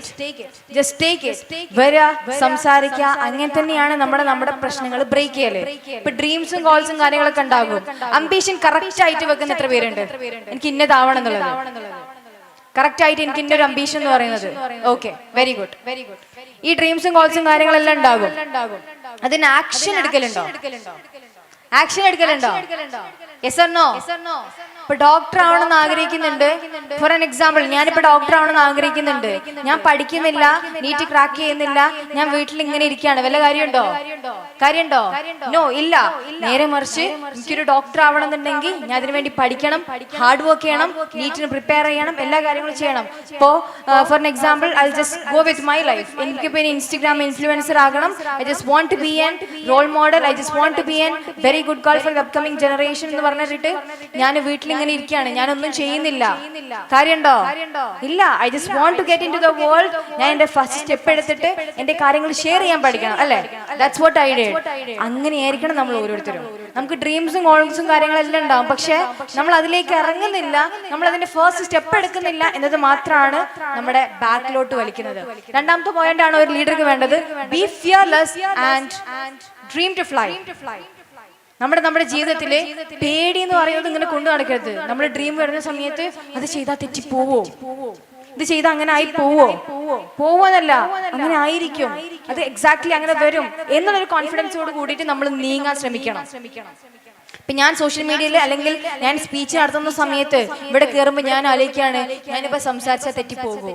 ഇറ്റ്, വരിക, സംസാരിക്കുക. അങ്ങനെ തന്നെയാണ് നമ്മുടെ പ്രശ്നങ്ങൾ ബ്രേക്ക് ചെയ്യല്. ഇപ്പൊ ഡ്രീംസും ഗോൾസും കാര്യങ്ങളൊക്കെ ഉണ്ടാകും. അംബീഷൻ കറക്റ്റ് ആയിട്ട് വെക്കുന്ന എത്ര പേരുണ്ട്? എനിക്ക് ഇന്നതാവണം എന്നുള്ളത് കറക്റ്റ് ആയിട്ട് എനിക്ക് ഇന്നൊരു അംബീഷൻ എന്ന് പറയുന്നത്. Okay, very good. ഈ ഡ്രീംസും ഗോൾസും കാര്യങ്ങളെല്ലാം ഉണ്ടാകും. അതിന് ആക്ഷൻ എടുക്കലുണ്ടോ? Yes or no? ഇപ്പൊ ഡോക്ടർ ആവണമെന്ന് ആഗ്രഹിക്കുന്നുണ്ട്. ഫോർ ആൻ എക്സാമ്പിൾ, ഞാനിപ്പോ ഡോക്ടർ ആവണമെന്ന് ആഗ്രഹിക്കുന്നുണ്ട്. ഞാൻ പഠിക്കുന്നില്ല, നീറ്റ് ക്രാക്ക് ചെയ്യുന്നില്ല, ഞാൻ വീട്ടിൽ ഇങ്ങനെ ഇരിക്കുകയാണ്. വല്ല കാര്യമുണ്ടോ? നോ, ഇല്ല. നേരെ മറിച്ച് എനിക്കൊരു ഡോക്ടർ ആവണമെന്നുണ്ടെങ്കിൽ ഞാൻ അതിനു വേണ്ടി പഠിക്കണം, ഹാർഡ് വർക്ക് ചെയ്യണം, നീറ്റിന് പ്രിപ്പയർ ചെയ്യണം, എല്ലാ കാര്യങ്ങളും ചെയ്യണം. ഇപ്പോ for an example, I just go with my life. എനിക്കിപ്പോ ഇൻസ്റ്റഗ്രാം ഇൻഫ്ലുവൻസർ ആകണം. I just want to be an role model. I just want to be an very good girl for the upcoming generation എന്ന് പറഞ്ഞിട്ട് ഞാൻ വീട്ടിൽ ഇങ്ങനെ ഇരിക്കുകയാണ്. ഞാനൊന്നും ചെയ്യുന്നില്ല. കാര്യമുണ്ടോ? ഇല്ല. I just want to get in to the world. ഞാൻ എന്റെ ഫസ്റ്റ് സ്റ്റെപ്പ് എടുത്തിട്ട് എന്റെ കാര്യങ്ങൾ ഷെയർ ചെയ്യാൻ പഠിക്കണം, അല്ലേ? That's what I did. അങ്ങനെയായിരിക്കണം നമ്മൾ ഓരോരുത്തരും. നമുക്ക് ഡ്രീംസും ഗോൾസും കാര്യങ്ങളെല്ലാം ഉണ്ടാവും, പക്ഷെ നമ്മൾ അതിലേക്ക് ഇറങ്ങുന്നില്ല, നമ്മൾ അതിന്റെ ഫസ്റ്റ് സ്റ്റെപ്പ് എടുക്കുന്നില്ല എന്നത് മാത്രമാണ് നമ്മുടെ ബാക്കിലോട്ട് വലിക്കുന്നത്. രണ്ടാമത്തെ പോയിന്റ് ആണ് ഒരു ലീഡർക്ക് വേണ്ടത്. Be fearless and dream to fly. നമ്മുടെ ജീവിതത്തില് പേടി എന്ന് പറയുന്നത് ഇങ്ങനെ കൊണ്ടു നടക്കരുത്. നമ്മുടെ ഡ്രീം വരുന്ന സമയത്ത് അത് ചെയ്താൽ തെറ്റിപ്പോവോ, ഇത് ചെയ്താൽ അങ്ങനെ ആയി പോവോന്നല്ല, അങ്ങനെ ആയിരിക്കും, അത് എക്സാക്ട്ലി അങ്ങനെ വരും എന്നുള്ളൊരു കോൺഫിഡൻസോട് കൂടിയിട്ട് നമ്മൾ നീങ്ങാൻ ശ്രമിക്കണം. ഇപ്പൊ ഞാൻ സോഷ്യൽ മീഡിയയിൽ അല്ലെങ്കിൽ ഞാൻ സ്പീച്ച് നടത്തുന്ന സമയത്ത് ഇവിടെ കയറുമ്പോൾ ഞാൻ ആലോചിക്കുകയാണ്, ഞാനിപ്പോ സംസാരിച്ചാൽ തെറ്റിപ്പോവോ,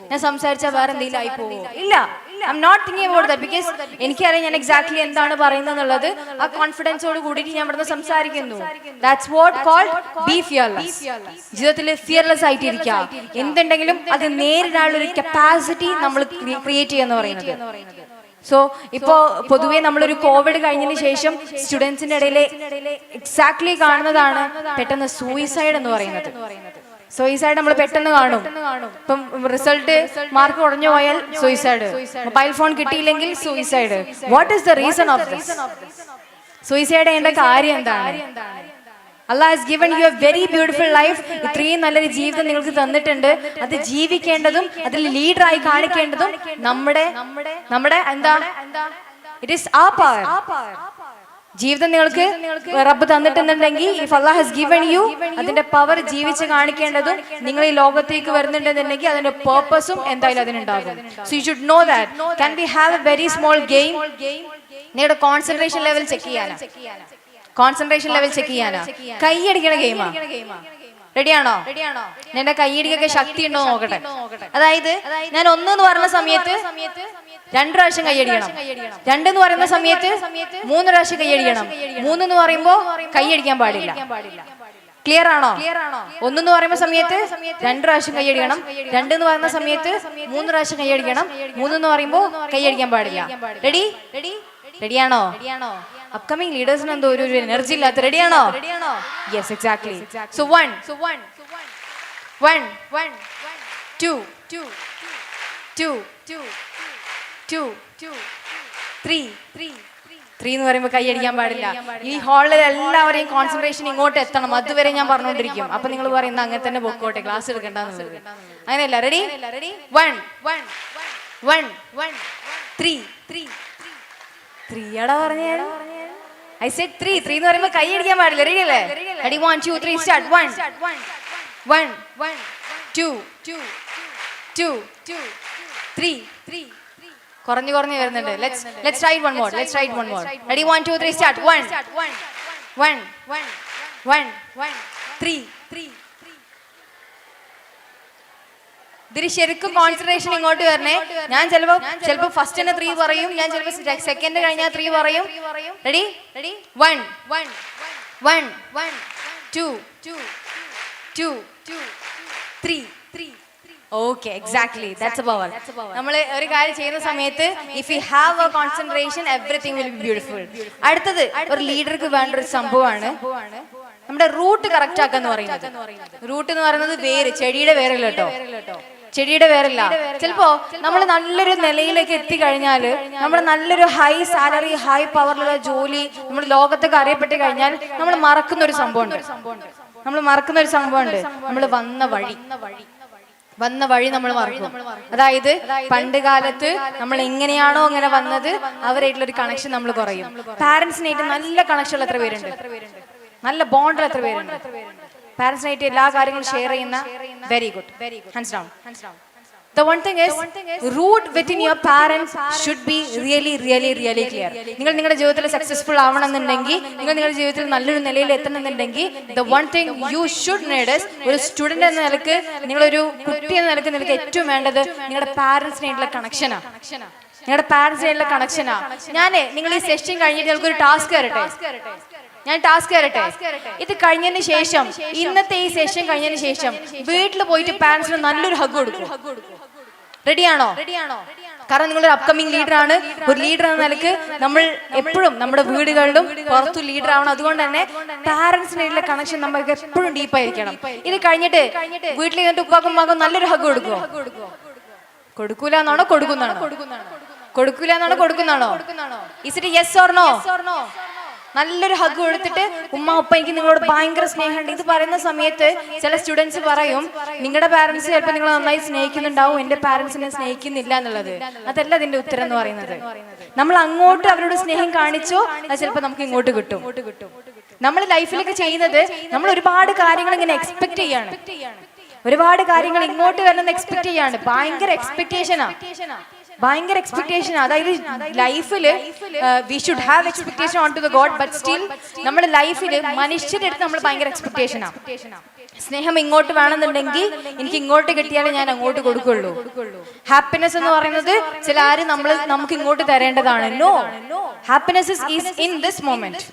ഞാൻ സംസാരിച്ചാൽ വേറെ എന്തെങ്കിലും ആയി പോവോ? ഇല്ല, I'm not thinking about that. Because എനിക്കറിയാം ഞാൻ എക്സാക്ട്ലി എന്താണ് പറയുന്നത് എന്നുള്ളത്. ആ കോൺഫിഡൻസോട് കൂടിയിട്ട് ഞാൻ ഇവിടുന്ന് സംസാരിക്കുന്നു. That's what called be fearless. ജീവിതത്തിൽ ഫിയർലെസ് ആയിട്ടിരിക്കുക. എന്തുണ്ടെങ്കിലും അത് നേരിടാനുള്ള ഒരു കപ്പാസിറ്റി നമ്മൾ ക്രിയേറ്റ് ചെയ്യുക എന്ന് പറയുന്നത്. സോ ഇപ്പോ പൊതുവെ നമ്മളൊരു കോവിഡ് കഴിഞ്ഞതിന് ശേഷം സ്റ്റുഡൻസിന്റെ ഇടയിൽ എക്സാക്ട്ലി കാണുന്നതാണ് പെട്ടെന്ന് സൂയിസൈഡ് എന്ന് പറയുന്നത്. സൂയിസൈഡ് നമ്മൾ പെട്ടെന്ന് കാണും. ഇപ്പം റിസൾട്ട് മാർക്ക് കുറഞ്ഞു പോയാൽ സൂയിസൈഡ്, മൊബൈൽ ഫോൺ കിട്ടിയില്ലെങ്കിൽ suicide. What is the reason of this? Suicide ചെയ്യേണ്ട കാര്യം എന്താണ്? Allah has given you a very beautiful life. ഇത്രയും നല്ലൊരു ജീവിതം നിങ്ങൾക്ക് തന്നിട്ടുണ്ട്. അത് ജീവിക്കേണ്ടതും അതിൽ ലീഡറായി കാണിക്കേണ്ടതും നമ്മുടെ എന്താ? It is our power. ജീവിതം നിങ്ങൾക്ക് റബ്ബ് തന്നിട്ടുണ്ടെങ്കിൽ, if Allah has given you, അതിന്റെ പവർ ജീവിച്ച് കാണിക്കേണ്ടതും നിങ്ങൾ ഈ ലോകത്തേക്ക് വരുന്നുണ്ടെന്നുണ്ടെങ്കിൽ അതിന്റെ പേർപ്പസും എന്തായാലും അതിനുണ്ടാകും. So you should know that. Can we have a very small game? നിങ്ങളുടെ കോൺസെൻട്രേഷൻ ലെവൽ ചെക്ക് ചെയ്യാനാ. കൈയടിക്കണ ഗെയിമാ. റെഡിയാണോ? എന്റെ കൈയടിക്കൊക്കെ ശക്തി ഉണ്ടോ നോക്കട്ടെ. അതായത് ഞാൻ 1 എന്ന് പറയുന്ന സമയത്ത് 2 പ്രാവശ്യം കൈയടിക്കണം. 2 എന്ന് പറയുന്ന സമയത്ത് 3 പ്രാവശ്യം കൈയടിക്കണം. 3 എന്ന് പറയുമ്പോ കൈയടിക്കാൻ പാടില്ല. ക്ലിയർ ആണോ? 1 എന്ന് പറയുന്ന സമയത്ത് 2 പ്രാവശ്യം കൈയടിക്കണം. 2 എന്ന് പറയുന്ന സമയത്ത് 3 പ്രാവശ്യം കൈയടിക്കണം. 3 എന്ന് പറയുമ്പോ കൈയടിക്കാൻ പാടില്ല. റെഡിയാണോ? അപ്കമിംഗ് ലീഡേഴ്സിന് എന്തോ ഒരു എനർജി ഇല്ലാത്ത. റെഡിയാണോ? Yes, exactly. സോ 1 2 2 2 3 3 എന്ന് പറയുമ്പോൾ കൈ അടിക്കാൻ പാടില്ല. ഈ ഹാളിൽ എല്ലാവരെയും കോൺസെൻട്രേഷൻ ഇങ്ങോട്ട് എത്തണം. അതുവരെ ഞാൻ പറഞ്ഞുകൊണ്ടിരിക്കും. അപ്പൊ നിങ്ങൾ പറയുന്ന അങ്ങനെ തന്നെ പൊക്കോട്ടെ, ക്ലാസ് എടുക്കണ്ടെന്ന്. അങ്ങനെയല്ല. റെഡി? 1 1 1 3 3 3 എടാ പറഞ്ഞേ. I said 3 എന്ന് പറയുമ്പോൾ കൈ അടിക്കാൻ പാടില്ല. റെഡി അല്ലേ? Ready 1 2 3 start. 1 1 2 2 3 കുറഞ്ഞു വരുന്നുണ്ട്. let's try it one more. ready 1 2 3 start. 1 3 ഇതിൽ ശരിക്കും കോൺസെൻട്രേഷൻ ഇങ്ങോട്ട് വരണേ. ഞാൻ ചിലപ്പോ ഫസ്റ്റിന് 3 പറയും, ഞാൻ ചിലപ്പോ സെക്കൻഡ് കഴിഞ്ഞാൽ 3 പറയും. Ready 1 2 3 okay, exactly, that's A power. നമ്മൾ ഒരു കാര്യം ചെയ്യുന്ന സമയത്ത് if you have A concentration everything will be beautiful. അടുത്തത് ഒരു ലീഡർക്ക് വേണ്ട ഒരു സംഭവമാണ് നമ്മുടെ റൂട്ട് കറക്റ്റ് ആക്കാന്ന് പറയുന്നത്. റൂട്ട് എന്ന് പറയുന്നത് വേര്, ചെടിയുടെ വേരല്ല കേട്ടോ, ചെടിയുടെ വേരല്ല. ചിലപ്പോ നമ്മൾ നല്ലൊരു നിലയിലേക്ക് എത്തിക്കഴിഞ്ഞാൽ, നമ്മൾ നല്ലൊരു ഹൈ സാലറി, ഹൈ പവറിലുള്ള ജോലി, നമ്മൾ ലോകത്തൊക്കെ അറിയപ്പെട്ട് കഴിഞ്ഞാൽ നമ്മൾ മറക്കുന്ന ഒരു സംഭവമുണ്ട്. നമ്മൾ വന്ന വഴി നമ്മൾ മറക്കും. അതായത് പണ്ട് കാലത്ത് നമ്മൾ എങ്ങനെയാണോ അങ്ങനെ വന്നത് അവരായിട്ടുള്ള ഒരു കണക്ഷൻ നമ്മൾ കുറയും. പാരന്റ്സിനായിട്ട് നല്ല കണക്ഷൻ ഉള്ള എത്ര പേരുണ്ട്? നല്ല ബോണ്ടുള്ള എത്ര പേരുണ്ട്? പാരന്റ്സിനായിട്ട് എല്ലാ കാര്യങ്ങളും ഷെയർ ചെയ്യുന്ന. Very good, hands down. The one thing is, root within your parents should be really clear. നിങ്ങൾ നിങ്ങളുടെ ജീവിതത്തിൽ സക്സസ്ഫുൾ ആവണമെന്നുണ്ടെങ്കിൽ, നിങ്ങൾ നിങ്ങളുടെ ജീവിതത്തിൽ നല്ലൊരു നിലയിൽ എത്തണമെന്നുണ്ടെങ്കിൽ, the one thing you should need is, ഒരു സ്റ്റുഡന്റ് എന്ന നിലക്ക്, നിങ്ങളൊരു കുട്ടി എന്ന നിലക്ക് നിങ്ങൾക്ക് ഏറ്റവും വേണ്ടത് നിങ്ങളുടെ പാരന്റ്സിനായിട്ടുള്ള കണക്ഷനാണ്. ഞാൻ നിങ്ങൾ ഈ സെഷൻ കഴിഞ്ഞിട്ട് നിങ്ങൾക്കൊരു ടാസ്ക് തരട്ടെ. ഇത് കഴിഞ്ഞതിന് ശേഷം, ഇന്നത്തെ ഈ സെഷൻ കഴിഞ്ഞതിന് ശേഷം വീട്ടിൽ പോയിട്ട് പാരന്റ്സിന് നല്ലൊരു ഹഗ് കൊടുക്കും. റെഡിയാണോ? കാരണം നിങ്ങളൊരു അപ്കമിങ് ലീഡറാണ്. ഒരു ലീഡർ എന്ന നിലക്ക് നമ്മൾ എപ്പോഴും നമ്മുടെ വീടുകളിലും പുറത്തും ലീഡർ ആവണം. അതുകൊണ്ട് തന്നെ പാരന്റ്സിനായിട്ടുള്ള കണക്ഷൻ നമുക്ക് എപ്പോഴും ഡീപ്പായിരിക്കണം. ഇത് കഴിഞ്ഞിട്ട് വീട്ടിൽ ഇരുന്നിട്ട് ഉപ്പാക്കും നല്ലൊരു ഹഗ് കൊടുക്കൂലെന്നാണോ കൊടുക്കുന്നാണോ? Is it yes or no? നല്ലൊരു ഹഗ് കൊടുത്തിട്ട് ഉമ്മ ഉപ്പ എനിക്ക് നിങ്ങളോട് ഭയങ്കര സ്നേഹമുണ്ട്. ഇത് പറയുന്ന സമയത്ത് ചില സ്റ്റുഡൻസ് പറയും, നിങ്ങളുടെ പാരന്റ്സ് ചിലപ്പോൾ നിങ്ങൾ നന്നായി സ്നേഹിക്കുന്നുണ്ടാവും, എന്റെ പാരന്റ്സിനെ സ്നേഹിക്കുന്നില്ല എന്നുള്ളത്. അതല്ല അതിന്റെ ഉത്തരം എന്ന് പറയുന്നത്. നമ്മൾ അങ്ങോട്ട് അവരോട് സ്നേഹം കാണിച്ചോ, അത് ചിലപ്പോൾ നമുക്ക് ഇങ്ങോട്ട് കിട്ടും. നമ്മൾ ലൈഫിലൊക്കെ ചെയ്യുന്നത്, നമ്മൾ ഒരുപാട് കാര്യങ്ങൾ ഇങ്ങനെ എക്സ്പെക്ട് ചെയ്യാണ്, ഒരുപാട് കാര്യങ്ങൾ ഇങ്ങോട്ട് വരണമെന്ന് എക്സ്പെക്ട് ചെയ്യാണ്. ഭയങ്കര എക്സ്പെക്ടേഷൻ. അതായത് ലൈഫിൽ we should have expectation on to the god, but still നമ്മുടെ ലൈഫിൽ മനുഷ്യരുടെ അടുത്ത് നമ്മൾ ഭയങ്കര എക്സ്പെക്ടേഷനാണ്. സ്നേഹം ഇങ്ങോട്ട് വേണമെന്നുണ്ടെങ്കിൽ എനിക്ക് ഇങ്ങോട്ട് കിട്ടിയാലേ ഞാൻ അങ്ങോട്ട് കൊടുക്കുള്ളൂ. ഹാപ്പിനെസ് എന്ന് പറയുന്നത് ചില ആര് നമുക്ക് ഇങ്ങോട്ട് തരേണ്ടതാണ്. No, happiness is in this moment.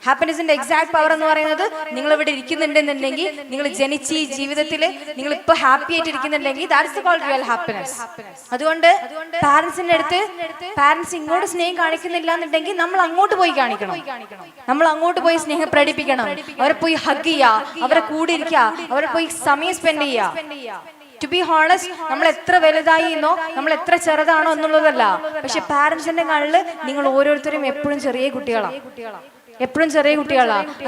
ഹാപ്പിനെസിന്റെ എക്സാക്ട് പവർ എന്ന് പറയുന്നത്, നിങ്ങൾ ഇവിടെ ഇരിക്കുന്നുണ്ടെന്നുണ്ടെങ്കിൽ, നിങ്ങൾ ജനിച്ച് ഈ ജീവിതത്തിൽ നിങ്ങൾ ഇപ്പൊ ഹാപ്പി ആയിട്ട് ഇരിക്കുന്നുണ്ടെങ്കിൽ, ദാറ്റ്സ് കോൾഡ് റിയൽ ഹാപ്പിനെസ്. അതുകൊണ്ട് പാരന്റ്സിന്റെ അടുത്ത് പാരന്റ്സ് ഇങ്ങോട്ട് സ്നേഹം കാണിക്കുന്നില്ല എന്നുണ്ടെങ്കിൽ നമ്മൾ അങ്ങോട്ട് പോയി കാണിക്കണം. നമ്മൾ അങ്ങോട്ട് പോയി സ്നേഹം പ്രകടിപ്പിക്കണം. അവരെ പോയി ഹഗ് ചെയ്യുക, അവരെ കൂടെ ഇരിക്കുക, അവരെ പോയി സമയം സ്പെൻഡ് ചെയ്യുക. ടു ബി ഹോണസ്റ്റ്, നമ്മൾ എത്ര വലുതായിന്നോ, നമ്മൾ എത്ര ചെറുതാണോ എന്നുള്ളതല്ല, പക്ഷെ പാരന്റ്സിന്റെ കണ്ണിൽ നിങ്ങൾ ഓരോരുത്തരും എപ്പോഴും ചെറിയ കുട്ടികളാണ്.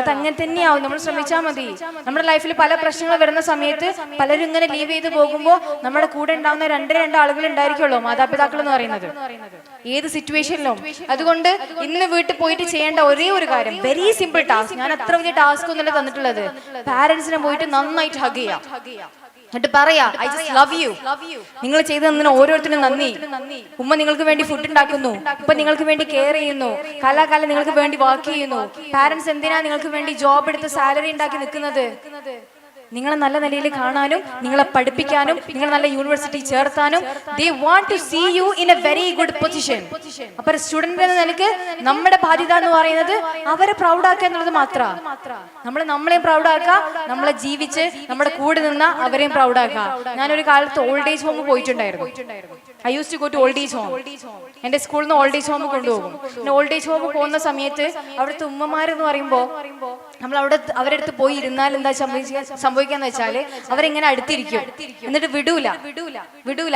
അത് അങ്ങനെ തന്നെയാവും. നമ്മൾ ശ്രമിച്ചാൽ മതി. നമ്മുടെ ലൈഫിൽ പല പ്രശ്നങ്ങൾ വരുന്ന സമയത്ത് പലരും ഇങ്ങനെ ലീവ് ചെയ്ത് പോകുമ്പോൾ നമ്മുടെ കൂടെ ഉണ്ടാവുന്ന രണ്ട് ആളുകൾ ഉണ്ടായിരിക്കുമല്ലോ, മാതാപിതാക്കൾ എന്ന് പറയുന്നത്, ഏത് സിറ്റുവേഷനിലും. അതുകൊണ്ട് ഇന്ന് വീട്ടിൽ പോയിട്ട് ചെയ്യേണ്ട ഒരേ ഒരു കാര്യം, വെരി സിമ്പിൾ ടാസ്ക്, ഞാൻ അത്ര വലിയ ടാസ്ക് ഒന്നുമല്ല തന്നിട്ടുള്ളത്, പാരന്റ്സിനെ പോയിട്ട് നന്നായിട്ട് ഹഗ് ചെയ്യാം. എന്നിട്ട് പറയാ, ഐ ജസ്റ്റ് ലവ് യു. നിങ്ങൾ ചെയ്തു തന്നതിന് ഓരോരുത്തരും നന്ദി. ഉമ്മ നിങ്ങൾക്ക് വേണ്ടി ഫുഡ് ഉണ്ടാക്കുന്നു, ഉപ്പ നിങ്ങൾക്ക് വേണ്ടി കെയർ ചെയ്യുന്നു, കാലാകാലം നിങ്ങൾക്ക് വേണ്ടി വർക്ക് ചെയ്യുന്നു. പാരന്റ്സ് എന്തിനാ നിങ്ങൾക്ക് വേണ്ടി ജോബ് എടുത്ത് സാലറി ഉണ്ടാക്കി നിൽക്കുന്നത്? നിങ്ങളെ നല്ല നിലയിൽ കാണാനും, നിങ്ങളെ പഠിപ്പിക്കാനും, നിങ്ങൾ നല്ല യൂണിവേഴ്സിറ്റി ചേർത്താനും. They want to see you in a very good position. അപ്പൊ സ്റ്റുഡന്റ് എന്ന നിലയ്ക്ക് നമ്മുടെ ബാധ്യത എന്ന് പറയുന്നത് അവരെ പ്രൗഡാക്കുക എന്നുള്ളത് മാത്രമാണ്. നമ്മളെയും പ്രൗഡാക്കുക, നമ്മളെ ജീവിച്ച് നമ്മുടെ കൂടെ നിന്ന അവരെയും പ്രൗഡാക്കുക. ഞാനൊരു കാലത്ത് ഓൾഡ് ഏജ് ഹോം പോയിട്ടുണ്ടായിരുന്നു. I use to go to old age home. എന്റെ സ്കൂളിൽ നിന്ന് ഓൾഡ് ഏജ് ഹോം കൊണ്ടുപോകും. ഓൾഡ് ഏജ് ഹോം പോകുന്ന സമയത്ത് അവിടുത്തെ ഉമ്മമാരെന്ന് പറയുമ്പോൾ നമ്മൾ അവിടെ അവരുടെ അടുത്ത് പോയി ഇരുന്നാൽ എന്താ സംഭവിക്കാന്ന് വെച്ചാല് അവരിങ്ങനെ അടുത്തിരിക്കും, എന്നിട്ട് വിടൂല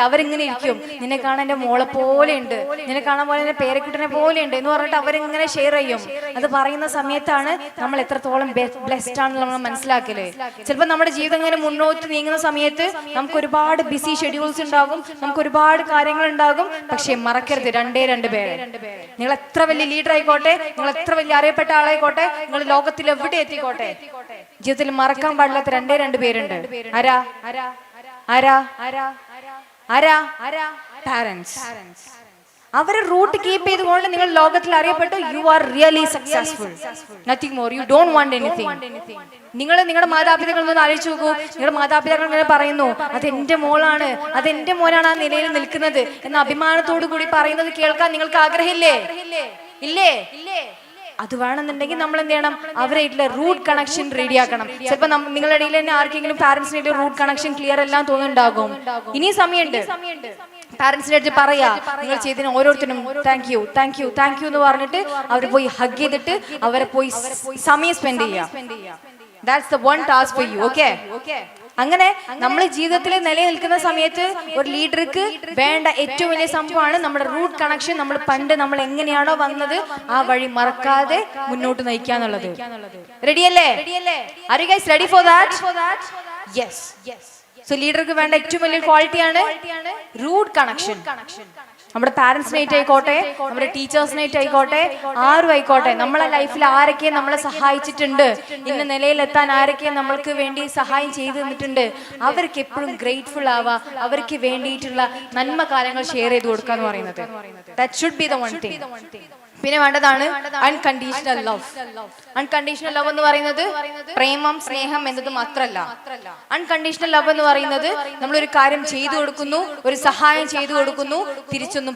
അവരിങ്ങനെ ഇരിക്കും. നിന്നെ കാണാൻ എന്റെ മോളെ പോലെ ഉണ്ട്, നിന്നെ കാണാൻ പോലെ എന്റെ പേരക്കുട്ടനെ പോലെ ഉണ്ട് എന്ന് പറഞ്ഞിട്ട് അവരിങ്ങനെ ഷെയർ ചെയ്യും. അത് പറയുന്ന സമയത്താണ് നമ്മൾ എത്രത്തോളം ബ്ലെസ്ഡ് ആണെന്ന് നമ്മൾ മനസ്സിലാക്കല്. ചിലപ്പോൾ നമ്മുടെ ജീവിതം ഇങ്ങനെ മുന്നോട്ട് നീങ്ങുന്ന സമയത്ത് നമുക്ക് ഒരുപാട് ബിസി ഷെഡ്യൂൾസ് ഉണ്ടാകും, നമുക്ക് ഒരുപാട് കാര്യങ്ങൾ ഉണ്ടാകും. പക്ഷെ മറക്കരുത് രണ്ട് പേര്. നിങ്ങൾ എത്ര വലിയ ലീഡർ ആയിക്കോട്ടെ, നിങ്ങൾ എത്ര വലിയ അറിയപ്പെട്ട ആളായിക്കോട്ടെ, നിങ്ങൾ ലോകത്തിൽ എവിടെ എത്തിക്കോട്ടെ, ജീവിതത്തിൽ മറക്കാൻ പാടില്ലാത്ത രണ്ട് പേരുണ്ട്. പാരന്റ്സ്. അവരെ റൂട്ട് കീപ്പ് ചെയ്തുകൊണ്ട് നിങ്ങൾ ലോകത്തിൽ അറിയപ്പെട്ടു. U are really successful, nothing more. You don't want anything. നിങ്ങൾ നിങ്ങളുടെ മാതാപിതാക്കൾ ഒന്ന് ആലോചിച്ച് നോക്കൂ. നിങ്ങളുടെ മാതാപിതാക്കൾ ഇങ്ങനെ പറയുന്നു, അതെന്റെ മോളാണ്, അതെന്റെ മോനാണ് ആ നിലയിൽ നിൽക്കുന്നത് എന്ന അഭിമാനത്തോടു കൂടി പറയുന്നത് കേൾക്കാൻ നിങ്ങൾക്ക് ആഗ്രഹമില്ലേ? ഇല്ലേ? അത് വേണമെന്നുണ്ടെങ്കിൽ നമ്മൾ എന്ത് ചെയ്യണം? അവരായിട്ടുള്ള റൂട്ട് കണക്ഷൻ റെഡിയാക്കണം. ചിലപ്പോൾ നിങ്ങളുടെ ഇടയിൽ തന്നെ ആർക്കെങ്കിലും പാരന്റ്സിനായിട്ട് റൂട്ട് കണക്ഷൻ ക്ലിയർ എല്ലാം തോന്നുന്നുണ്ടാകും. ഇനി സമയമുണ്ട്. പാരന്റ്സിന്റെ അടുത്ത് പറയാ, നിങ്ങൾ ചെയ്തതിന് ഓരോരുത്തരും താങ്ക് യു എന്ന് പറഞ്ഞിട്ട് അവരെ പോയി ഹഗ് ചെയ്തിട്ട് അവരെ പോയി സമയം സ്പെൻഡ് ചെയ്യാം. That's the one task for you, okay? അങ്ങനെ നമ്മൾ ജീവിതത്തിൽ നിലനിൽക്കുന്ന സമയത്ത് ഒരു ലീഡർക്ക് വേണ്ട ഏറ്റവും വലിയ സംഭവമാണ് നമ്മുടെ റൂട്ട് കണക്ഷൻ. നമ്മൾ എങ്ങനെയാണോ വന്നത് ആ വഴി മറക്കാതെ മുന്നോട്ട് നയിക്കാന്നുള്ളത്. റെഡിയല്ലേ? Are you guys ready for that? Yes. So ലീഡർക്ക് വേണ്ട ഏറ്റവും വലിയ ക്വാളിറ്റിയാണ് റൂട്ട് കണക്ഷൻ. നമ്മുടെ പാരന്റ്സിനായിട്ട് ആയിക്കോട്ടെ, നമ്മുടെ ടീച്ചേഴ്സിനായിട്ട് ആയിക്കോട്ടെ, ആരും ആയിക്കോട്ടെ, നമ്മളെ ലൈഫിൽ ആരൊക്കെ നമ്മളെ സഹായിച്ചിട്ടുണ്ട്, ഇന്ന നിലയിലെത്താൻ ആരൊക്കെ നമ്മൾക്ക് വേണ്ടി സഹായം ചെയ്തു തന്നിട്ടുണ്ട്, അവർക്ക് എപ്പോഴും ഗ്രേറ്റ്ഫുൾ ആവാ, അവർക്ക് വേണ്ടിയിട്ടുള്ള നന്മ കാര്യങ്ങൾ ഷെയർ ചെയ്ത് കൊടുക്കുക എന്ന് പറയുന്നത്. That should be the one thing. പിന്നെ വേണ്ടതാണ് അൺകണ്ടീഷണൽ ലവ്. അൺകണ്ടീഷണൽ ലവ് എന്ന് പറയുന്നത് പ്രേമം, സ്നേഹം എന്നത് മാത്രമല്ല. അൺകണ്ടീഷണൽ ലവ് എന്ന് പറയുന്നത് നമ്മളൊരു കാര്യം ചെയ്തു കൊടുക്കുന്നു, ഒരു സഹായം ചെയ്തു കൊടുക്കുന്നു, തിരിച്ചൊന്നും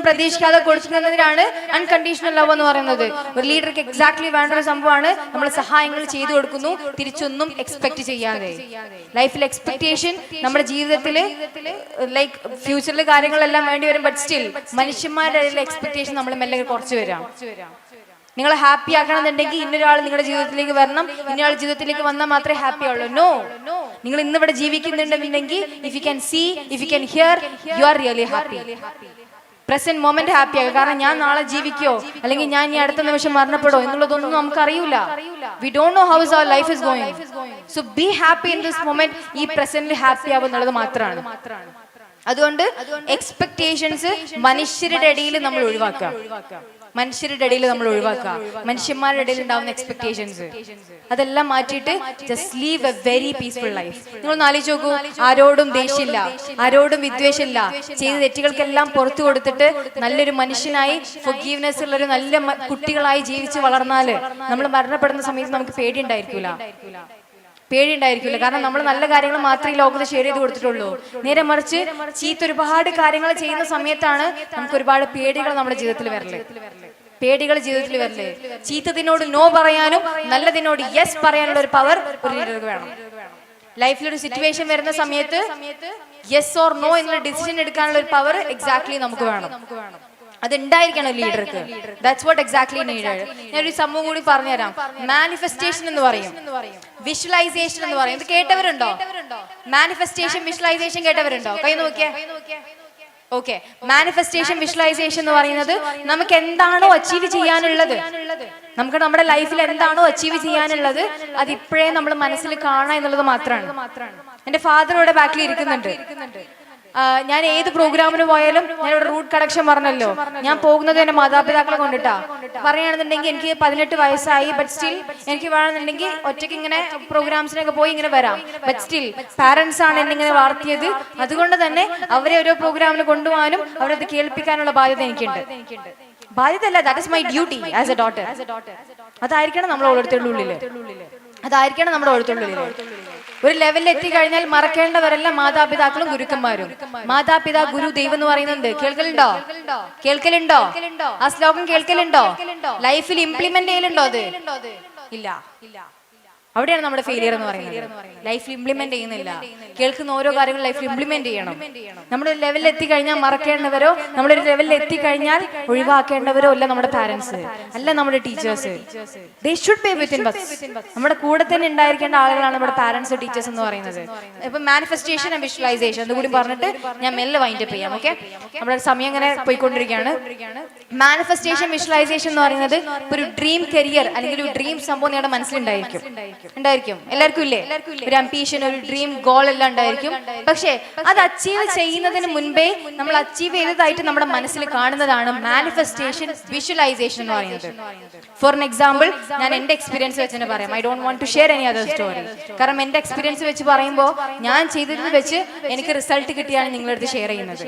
പ്രതീക്ഷിക്കാതെ കൊടുക്കുന്നതിനാണ് അൺകണ്ടീഷണൽ ലവ് എന്ന് പറയുന്നത്. ഒരു ലീഡർക്ക് എക്സാക്ട്ലി വേണ്ട ഒരു സംഭവമാണ് നമ്മൾ സഹായങ്ങൾ ചെയ്തു കൊടുക്കുന്നു, തിരിച്ചൊന്നും എക്സ്പെക്ട് ചെയ്യാതെ. ലൈഫിൽ എക്സ്പെക്ടേഷൻ നമ്മുടെ ജീവിതത്തിൽ ലൈക്ക് ഫ്യൂച്ചറിൽ കാര്യങ്ങളെല്ലാം വേണ്ടി വരും. ബട്ട് സ്റ്റിൽ മനുഷ്യന്മാരുടെ എക്സ്പെക്ടേഷൻ നമ്മൾ മെല്ലെ കുറച്ച് വരാം. നിങ്ങളെ ഹാപ്പി ആക്കണമെന്നുണ്ടെങ്കിൽ ഇന്നൊരാൾ നിങ്ങളുടെ ജീവിതത്തിലേക്ക് വരണം, ഇന്നയാൾ ജീവിതത്തിലേക്ക് വന്നാൽ മാത്രമേ ഹാപ്പി ആവുള്ളൂ. നോ, നിങ്ങൾ ഇന്ന് ഇവിടെ ജീവിക്കുന്നുണ്ടെന്നുണ്ടെങ്കിൽ if you can see, if you can hear, you are really happy. Present moment happy ആകുക. കാരണം ഞാൻ നാളെ ജീവിക്കോ അല്ലെങ്കിൽ ഞാൻ ഈ അടുത്ത നിമിഷം മരണപ്പെടോ എന്നുള്ളതൊന്നും നമുക്ക് അറിയില്ല. We don't know how is our life is going. So be happy in this moment. ഈ പ്രസന്റിൽ ഹാപ്പി ആവുക എന്നുള്ളത് മാത്രമാണ്. അതുകൊണ്ട് എക്സ്പെക്ടേഷൻസ് മനുഷ്യരുടെ ഇടയിൽ നമ്മൾ ഒഴിവാക്കുക. മനുഷ്യന്മാരുടെ ഇടയിൽ ഉണ്ടാവുന്ന എക്സ്പെക്ടേഷൻസ് അതെല്ലാം മാറ്റിയിട്ട് just leave A very peaceful life. നിങ്ങളൊന്ന് ആലോചിച്ച് നോക്കൂ. ആരോടും ദേഷ്യമില്ല, ആരോടും വിദ്വേഷമില്ല, ചെയ്ത തെറ്റുകൾക്കെല്ലാം പുറത്തു കൊടുത്തിട്ട് നല്ലൊരു മനുഷ്യനായി ഫൊർഗീവ്നെസ് ഉള്ള ഒരു നല്ല കുട്ടികളായി ജീവിച്ച് വളർന്നാല് നമ്മൾ മരണപ്പെടുന്ന സമയത്ത് നമുക്ക് പേടിയുണ്ടായിരിക്കില്ല. കാരണം നമ്മൾ നല്ല കാര്യങ്ങൾ മാത്രമേ ലോകത്ത് ഷെയർ ചെയ്ത് കൊടുത്തിട്ടുള്ളൂ. നേരെ മറിച്ച് ചീത്ത ഒരുപാട് കാര്യങ്ങൾ ചെയ്യുന്ന സമയത്താണ് നമുക്ക് ഒരുപാട് പേടികൾ നമ്മുടെ ജീവിതത്തിൽ വരല്. ചീത്തതിനോട് നോ പറയാനും നല്ലതിനോട് യെസ് പറയാനുള്ള ഒരു പവർ ഒരു ലീഡർക്ക് വേണം. ലൈഫിലൊരു സിറ്റുവേഷൻ വരുന്ന സമയത്ത് യെസ് ഓർ നോ എന്നുള്ള ഡിസിഷൻ എടുക്കാനുള്ള ഒരു പവർ എക്സാക്ട്ലി നമുക്ക് വേണം. അതുണ്ടായിരിക്കണം ലീഡർക്ക്. That's what exactly needed. ഞാനൊരു സംഭവം കൂടി പറഞ്ഞുതരാം. മാനിഫെസ്റ്റേഷൻ എന്ന് പറയും, വിഷ്വലൈസേഷൻ എന്ന് പറയും. ഇത് കേട്ടവരുണ്ടോ? Manifestation, visualisation കേട്ടവരുണ്ടോ? കൈ നോക്കിയേ. ഓക്കെ, മാനിഫെസ്റ്റേഷൻ, വിഷ്വലൈസേഷൻ എന്ന് പറയുന്നത് നമുക്ക് എന്താണോ അച്ചീവ് ചെയ്യാനുള്ളത്, നമുക്ക് നമ്മുടെ ലൈഫിൽ എന്താണോ അച്ചീവ് ചെയ്യാനുള്ളത് അത് ഇപ്പോഴേ നമ്മൾ മനസ്സിൽ കാണുക എന്നുള്ളത് മാത്രമാണ്. എന്റെ ഫാദർ ഇവിടെ ബാക്കിൽ ഇരിക്കുന്നുണ്ട്. ഞാൻ ഏത് പ്രോഗ്രാമിന് പോയാലും ഞാൻ ഇവിടെ റൂട്ട് കണക്ഷൻ പറഞ്ഞല്ലോ, ഞാൻ പോകുന്നത് എന്റെ മാതാപിതാക്കളെ കൊണ്ടിട്ടാ. പറയുകയാണെന്നുണ്ടെങ്കിൽ എനിക്ക് 18 വയസ്സായി, ബട്ട് സ്റ്റിൽ എനിക്ക് വേണമെന്നുണ്ടെങ്കിൽ ഒറ്റയ്ക്ക് ഇങ്ങനെ പ്രോഗ്രാംസിനൊക്കെ പോയി ഇങ്ങനെ വരാം. ബട്ട് സ്റ്റിൽ പാരന്റ്സ് ആണ് എന്നെ ഇങ്ങനെ വളർത്തിയത്. അതുകൊണ്ട് തന്നെ അവരെ ഓരോ പ്രോഗ്രാമിന് കൊണ്ടുപോകാനും അവരത് കേൾപ്പിക്കാനുള്ള ബാധ്യത എനിക്കുണ്ട്. ബാധ്യതയല്ല, that is my duty as a daughter. അതായിരിക്കണം നമ്മൾ ഓരോരുത്തരുടെ ഉള്ളില്. ഒരു ലെവലിൽ എത്തിക്കഴിഞ്ഞാൽ മറക്കേണ്ടവരെല്ലാം മാതാപിതാക്കളും ഗുരുക്കന്മാരും. മാതാപിതാ ഗുരു ദൈവം എന്ന് പറയുന്നുണ്ട്. കേൾക്കലുണ്ടോ? ആ ശ്ലോകം കേൾക്കലുണ്ടോ? ലൈഫിൽ ഇംപ്ലിമെന്റ് ചെയ്യലുണ്ടോ? അത് ഇല്ല. അവിടെയാണ് നമ്മുടെ ഫെയിലിയർ എന്ന് പറയുന്നത്. ലൈഫിൽ ഇംപ്ലിമെന്റ് ചെയ്യുന്നില്ല. കേൾക്കുന്ന ഓരോ കാര്യങ്ങളും ലൈഫിൽ ഇംപ്ലിമെന്റ് ചെയ്യണം. നമ്മുടെ ഒരു ലെവലിൽ എത്തിക്കഴിഞ്ഞാൽ മറക്കേണ്ടവരോ നമ്മുടെ ഒരു ലെവലിൽ എത്തിക്കഴിഞ്ഞാൽ ഒഴിവാക്കേണ്ടവരോ അല്ല നമ്മുടെ പാരന്റ്സ്, അല്ല നമ്മുടെ teachers. They should be within bus. നമ്മുടെ കൂടെ തന്നെ ഉണ്ടായിരിക്കേണ്ട ആളുകളാണ് നമ്മുടെ പാരന്റ്സ്, ടീച്ചേഴ്സ് എന്ന് പറയുന്നത്. ഇപ്പൊ മാനിഫെസ്റ്റേഷൻ ആൻഡ് വിഷ്വലൈസേഷൻ അതുകൂടി പറഞ്ഞിട്ട് ഞാൻ മെല്ലെ വൈൻഡപ്പ് ചെയ്യാം. ഓക്കെ, നമ്മുടെ സമയം ഇങ്ങനെ പോയിക്കൊണ്ടിരിക്കുകയാണ്. മാനിഫെസ്റ്റേഷൻ വിഷ്വലൈസേഷൻ എന്ന് പറയുന്നത് ഒരു ഡ്രീം കരിയർ അല്ലെങ്കിൽ ഒരു ഡ്രീം സംഭവം നിങ്ങളുടെ മനസ്സിലുണ്ടായിരിക്കും. എല്ലാവർക്കും ഇല്ലേ? ഒരു അംബീഷൻ, ഒരു ഡ്രീം ഗോൾ എല്ലാം ഉണ്ടായിരിക്കും. പക്ഷേ അത് അച്ചീവ് ചെയ്യുന്നതിന് മുൻപേ നമ്മൾ അച്ചീവ് ചെയ്തതായിട്ട് നമ്മുടെ മനസ്സിൽ കാണുന്നതാണ് മാനിഫെസ്റ്റേഷൻ വിഷ്വലൈസേഷൻ എന്ന് പറയുന്നത്. ഫോർ എൻ എക്സാമ്പിൾ, ഞാൻ എന്റെ എക്സ്പീരിയൻസ് വെച്ച് തന്നെ പറയാം. I don't want to share any other story. കാരണം എന്റെ എക്സ്പീരിയൻസ് വെച്ച് പറയുമ്പോൾ ഞാൻ ചെയ്തതിൽ വെച്ച് എനിക്ക് റിസൾട്ട് കിട്ടിയാണ് നിങ്ങളടുത്ത് ഷെയർ ചെയ്യുന്നത്.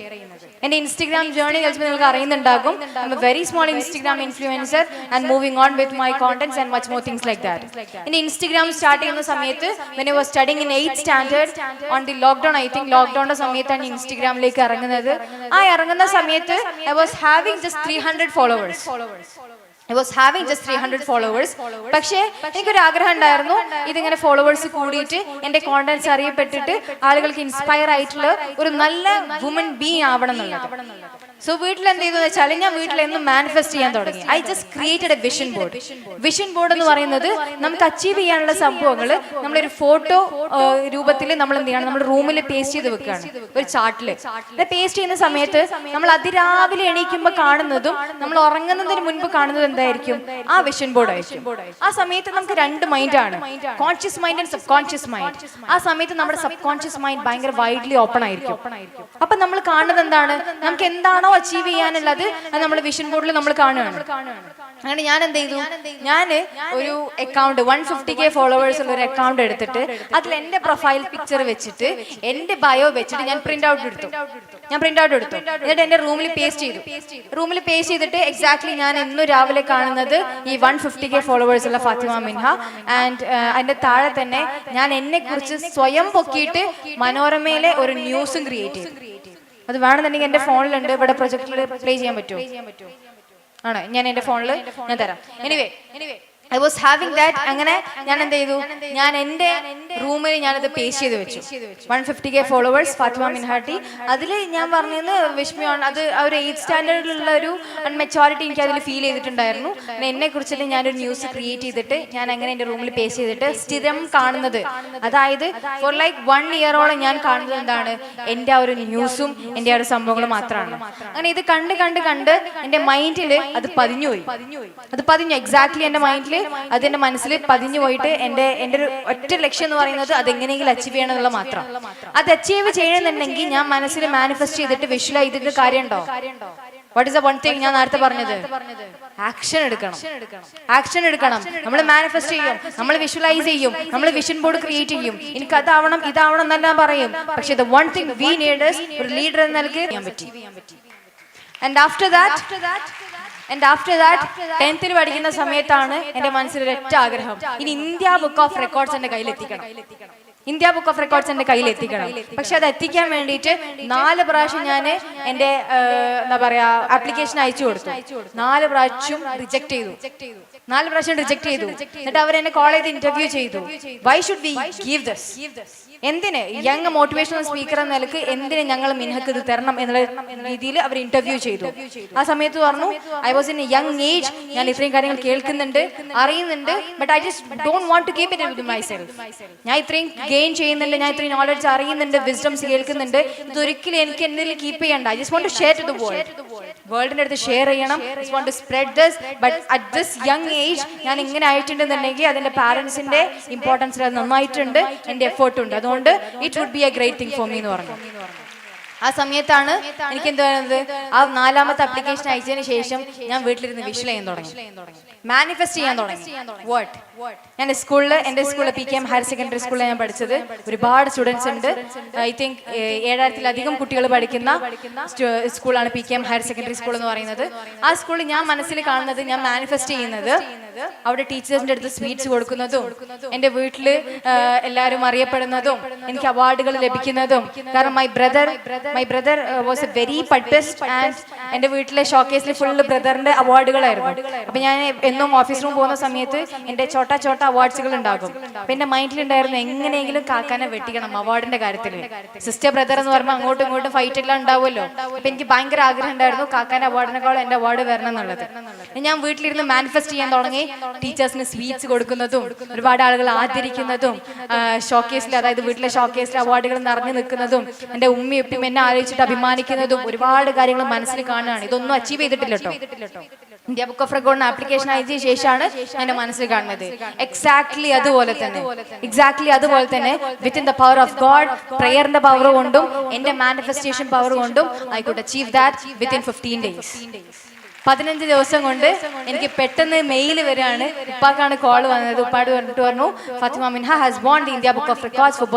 എന്റെ ഇൻസ്റ്റഗ്രാം ജേർണി ചിലപ്പോൾ നിങ്ങൾക്ക് അറിയുന്നുണ്ടാകും. I'm a very small Instagram influencer and moving on with my contents and much more things like that. എന്റെ ഇൻസ്റ്റഗ്രാം സ്റ്റാർട്ട് ചെയ്യുന്ന സമയത്ത് when I was studying in 8th standard on the lockdown, I think ലോക്ക്ഡൌണിന്റെ സമയത്താണ് ഇൻസ്റ്റഗ്രാമിലേക്ക് ഇറങ്ങുന്നത്. ആ ഇറങ്ങുന്ന സമയത്ത് I was having just 300 followers. പക്ഷേ എനിക്കൊരു ആഗ്രഹം ഉണ്ടായിരുന്നു, ഇതിങ്ങനെ ഫോളോവേഴ്സ് കൂടിയിട്ട് എന്റെ കോണ്ടന്റ്സ് അറിയപ്പെട്ടിട്ട് ആളുകൾക്ക് ഇൻസ്പയർ ആയിട്ടുള്ള ഒരു നല്ല വുമൺ ബീങ് ആവണം എന്നുള്ളത്. സോ വീട്ടിൽ എന്ത് ചെയ്തു വെച്ചാൽ ഞാൻ വീട്ടിൽ എന്നും മാനിഫെസ്റ്റ് ചെയ്യാൻ തുടങ്ങി. I just created A vision board. Vision board എന്ന് പറയുന്നത് നമുക്ക് അച്ചീവ് ചെയ്യാനുള്ള സംഭവങ്ങൾ നമ്മളൊരു ഫോട്ടോ രൂപത്തിൽ നമ്മൾ എന്ത് ചെയ്യണം, നമ്മുടെ റൂമിൽ പേസ്റ്റ് ചെയ്ത് വെക്കുകയാണ് ഒരു ചാർട്ടിൽ. പേസ്റ്റ് ചെയ്യുന്ന സമയത്ത് നമ്മൾ അതിരാവിലെ എണീക്കുമ്പോൾ കാണുന്നതും നമ്മൾ ഉറങ്ങുന്നതിന് മുൻപ് കാണുന്നതും എന്തായിരിക്കും? ആ വിഷൻ ബോർഡ് ആയിരിക്കും. ആ സമയത്ത് നമുക്ക് രണ്ട് മൈൻഡാണ്, conscious mind and sub conscious mind. ആ സമയത്ത് നമ്മുടെ സബ് കോൺഷ്യസ് മൈൻഡ് ഭയങ്കര വൈഡ്ലി ഓപ്പൺ ആയിരിക്കും. അപ്പൊ നമ്മൾ കാണുന്നത് എന്താണ്? നമുക്ക് എന്താണോ അച്ചീവ് ചെയ്യാനുള്ളത് അത് നമ്മുടെ വിഷൻ ബോർഡിൽ നമ്മൾ കാണുകയാണ്. അങ്ങനെ ഞാൻ എന്ത് ചെയ്തു, ഞാൻ ഒരു അക്കൗണ്ട് 150K ഫോളോവേഴ്സ് ഉള്ള ഒരു അക്കൗണ്ട് എടുത്തിട്ട് അതിൽ എന്റെ പ്രൊഫൈൽ പിക്ചർ വെച്ചിട്ട് എന്റെ ബയോ വെച്ചിട്ട് ഞാൻ പ്രിന്റ് ഔട്ട് എടുത്തു. എന്നിട്ട് എന്റെ റൂമിൽ പേസ്റ്റ് ചെയ്തിട്ട് എക്സാക്ട്ലി ഞാൻ എന്നും രാവിലെ കാണുന്നത് ഈ 150K ഫോളോവേഴ്സ് ഉള്ള ഫാത്തിമ മിൻഹ. ആൻഡ് അതിന്റെ താഴെ തന്നെ ഞാൻ എന്നെ കുറിച്ച് സ്വയം പൊക്കിയിട്ട് മനോരമയിലെ ഒരു ന്യൂസും ക്രിയേറ്റ് ചെയ്തു. അത് വേണമെന്നുണ്ടെങ്കിൽ എന്റെ ഫോണിലുണ്ട്, ഇവിടെ പ്രൊജക്ടിൽ പ്ലേ ചെയ്യാൻ പറ്റുമോ? ആണോ? ഞാൻ എന്റെ ഫോണിൽ ഞാൻ തരാം. Anyway I was having that. അങ്ങനെ ഞാൻ എന്ത് ചെയ്തു, ഞാൻ എന്റെ റൂമിൽ ഞാനത് പേസ്റ്റ് ചെയ്ത് വെച്ചു. 150K followers Fathima മിൻഹാട്ടി. അതിൽ ഞാൻ പറഞ്ഞത് വിഷ്മയാണ്, അത് ഒരു 8th സ്റ്റാൻഡേർഡിലുള്ള ഒരു അൺമെച്ചോറിറ്റി എനിക്ക് അതിൽ ഫീൽ ചെയ്തിട്ടുണ്ടായിരുന്നു. എന്നെ കുറിച്ചിട്ട് ഞാനൊരു ന്യൂസ് ക്രിയേറ്റ് ചെയ്തിട്ട് ഞാൻ അങ്ങനെ എന്റെ റൂമിൽ പേസ്റ്റ് ചെയ്തിട്ട് സ്ഥിരം കാണുന്നത്, അതായത് ഫോർ ലൈക്ക് 1 ഇയറോളം ഞാൻ കാണുന്നത് എന്താണ്? എന്റെ ആ ഒരു ന്യൂസും എന്റെ ആ ഒരു സംഭവങ്ങളും മാത്രമാണ്. അങ്ങനെ ഇത് കണ്ട് എന്റെ മൈൻഡിൽ അത് പതിഞ്ഞുപോയി. എക്സാക്ട്ലി എന്റെ മൈൻഡിൽ അതെന്റെ മനസ്സിൽ പതിഞ്ഞു പോയിട്ട് എന്റെ ഒരു ഒറ്റ ലക്ഷ്യം എന്ന് പറയുന്നത് അതെങ്ങനെയെങ്കിലും അച്ചീവ് ചെയ്യണം എന്നുള്ള മാത്രം. അത് അച്ചീവ് ചെയ്യണമെന്നുണ്ടെങ്കിൽ ഞാൻ മനസ്സിൽ മാനിഫെസ്റ്റ് ചെയ്തിട്ട് വിഷ്വലൈസ് ചെയ്തിട്ട് കാര്യമുണ്ടോ? What is the one thing ഞാൻ നേരത്തെ പറഞ്ഞത്? ആക്ഷൻ എടുക്കണം. നമ്മൾ മാനിഫെസ്റ്റ് ചെയ്യും, നമ്മൾ വിഷ്വലൈസ് ചെയ്യും, നമ്മൾ വിഷൻ ബോർഡ് ക്രിയേറ്റ് ചെയ്യും. എനിക്ക് ഇതാവണം എന്നെല്ലാം പറയും. പക്ഷെ the one thing we need is ഒരു ലീഡർ എന്ന നിലയ്ക്ക് ചെയ്യാൻ പറ്റി. And after that 10th പഠിക്കുന്ന സമയത്താണ് എന്റെ മനസ്സിൽ ഒരൊറ്റ ആഗ്രഹം, ഇനി ഇന്ത്യ ബുക്ക് ഓഫ് റെക്കോർഡ്സ് എന്റെ കയ്യിൽ എത്തിക്കണം. പക്ഷെ അത് എത്തിക്കാൻ വേണ്ടിയിട്ട് 4 പ്രാവശ്യം ഞാൻ എന്റെ എന്താ പറയാ ആപ്ലിക്കേഷൻ അയച്ചു കൊടുത്തു. 4 പ്രാവശ്യം റിജക്ട് ചെയ്തു. എന്നിട്ട് അവരെന്നെ കോൾ ചെയ്ത് ഇന്റർവ്യൂ ചെയ്തു. Why should we give this? എന്തിന് യങ് മോട്ടിവേഷണൽ സ്പീക്കർ എന്ന നിലക്ക് എന്തിന് ഞങ്ങൾ മിൻഹക്ക് ഇത് തരണം എന്നുള്ള രീതിയിൽ അവർ ഇന്റർവ്യൂ ചെയ്തു. ആ സമയത്ത് പറഞ്ഞു, I was in a young age, ഞാൻ ഇത്രയും കാര്യങ്ങൾ കേൾക്കുന്നുണ്ട്, അറിയുന്നുണ്ട്, but I just don't want to keep it with myself. ഞാൻ ഇത്രയും ഗെയിൻ ചെയ്യുന്നുണ്ട്, ഞാൻ ഇത്രയും നോളജ് അറിയുന്നുണ്ട്, വിസ്ഡംസ് കേൾക്കുന്നുണ്ട്, ഇതൊരിക്കലും എനിക്ക് എന്തെങ്കിലും കീപ്പ് ചെയ്യണ്ട. I just want to share to the വേൾഡിന്റെ അടുത്ത് ഷെയർ ചെയ്യണം. I just want to spread this. But at this young age ഞാൻ ഇങ്ങനെ ആയിട്ടുണ്ടെന്നുണ്ടെങ്കിൽ അതിന്റെ പാരന്റ്സിന്റെ ഇമ്പോർട്ടൻസിൽ അത് നന്നായിട്ടുണ്ട്, എന്റെ എഫേർട്ട് ഉണ്ട്, അതുകൊണ്ട് it would be a great thing for me എന്ന് പറഞ്ഞു. ആ സമയത്താണ് എനിക്ക് എന്ത് പറയുന്നത്, ആ 4ാമത്തെ ആപ്ലിക്കേഷൻ അയച്ചതിന് ശേഷം ഞാൻ വീട്ടിലിരുന്ന് വിഷ്വൽ ചെയ്യാൻ തുടങ്ങി, മാനിഫെസ്റ്റ് ചെയ്യാൻ തുടങ്ങി. ഞാൻ എന്റെ സ്കൂളിൽ PKM ഹയർ സെക്കൻഡറി സ്കൂളിൽ ഞാൻ പഠിച്ചത്. ഒരുപാട് സ്റ്റുഡൻസ് ഉണ്ട്. ഐ തിങ്ക് 7000-ലധികം കുട്ടികൾ പഠിക്കുന്ന സ്കൂളാണ് PKM ഹയർ സെക്കൻഡറി സ്കൂൾ എന്ന് പറയുന്നത്. ആ സ്കൂളിൽ ഞാൻ മനസ്സിൽ കാണുന്നത്, ഞാൻ മാനിഫെസ്റ്റ് ചെയ്യുന്നത് അവിടെ ടീച്ചേഴ്സിന്റെ അടുത്ത് സ്വീറ്റ്സ് കൊടുക്കുന്നതും എൻ്റെ വീട്ടിൽ എല്ലാവരും അറിയപ്പെടുന്നതും എനിക്ക് അവാർഡുകൾ ലഭിക്കുന്നതും. കാരണം my brother was a very പഠിപ്പിസ്റ്റ് ആൻഡ് എൻ്റെ വീട്ടിലെ ഷോക്കേസിൽ ഫുള്ള് ബ്രദറിന്റെ അവാർഡുകളായിരുന്നു. അപ്പൊ ഞാൻ എന്നും ഓഫീസ് റൂം പോകുന്ന സമയത്ത് എൻ്റെ ചോട്ട അവാർഡ്സുകൾ ഉണ്ടാകും. അപ്പൊ എൻ്റെ മൈൻഡിലുണ്ടായിരുന്നു എങ്ങനെയെങ്കിലും കാക്കാനെ വെട്ടിക്കണം അവാർഡിന്റെ കാര്യത്തിൽ. സിസ്റ്റർ ബ്രദർ എന്ന് പറയുമ്പോൾ അങ്ങോട്ടും ഇങ്ങോട്ടും ഫൈറ്റ് എല്ലാം ഉണ്ടാവുമല്ലോ. അപ്പൊ എനിക്ക് ഭയങ്കര ആഗ്രഹം ഉണ്ടായിരുന്നു കാക്കാന്റെ അവാർഡിനേക്കാളും എൻ്റെ അവാർഡ് വരണം എന്നുള്ളത്. ഞാൻ വീട്ടിലിരുന്ന് മാനിഫെസ്റ്റ് ചെയ്യാൻ തുടങ്ങി. ടീച്ചേഴ്സിന് സ്വീറ്റ്സ് കൊടുക്കുന്നതും ഒരുപാട് ആളുകൾ ആദരിക്കുന്നതും ഷോക്കേസിൽ, അതായത് വീട്ടിലെ ഷോക്കേസിൽ അവാർഡുകൾ നിറഞ്ഞു നിൽക്കുന്നതും എൻ്റെ ഉമ്മയും ഉപ്പയും എന്നെ ആലോചിച്ചിട്ട് അഭിമാനിക്കുന്നതും ഒരുപാട് കാര്യങ്ങൾ മനസ്സിൽ കാണുകയാണ്. ഇതൊന്നും അച്ചീവ് ചെയ്തിട്ടില്ല കേട്ടോ. ഇന്ത്യ ബുക്ക് ഓഫ് റെക്കോർഡിന് ആപ്ലിക്കേഷൻ അയച്ചതിന് ശേഷമാണ് എൻ്റെ മനസ്സിൽ കാണുന്നത്. എക്സാക്ട്ലി അതുപോലെ തന്നെ within the power of God, പ്രയറിന്റെ പവർ കൊണ്ടും എൻ്റെ മാനിഫെസ്റ്റേഷൻ പവർ കൊണ്ടും I could achieve that within 15 days. 15 ദിവസം കൊണ്ട് എനിക്ക് പെട്ടെന്ന് മെയിൽ വരികയാണ്. ഉപ്പാക്കാണ് കോൾ വന്നത്. ഉപ്പാട് പറഞ്ഞിട്ട് പറഞ്ഞു Fatima Minha has won the India book of records for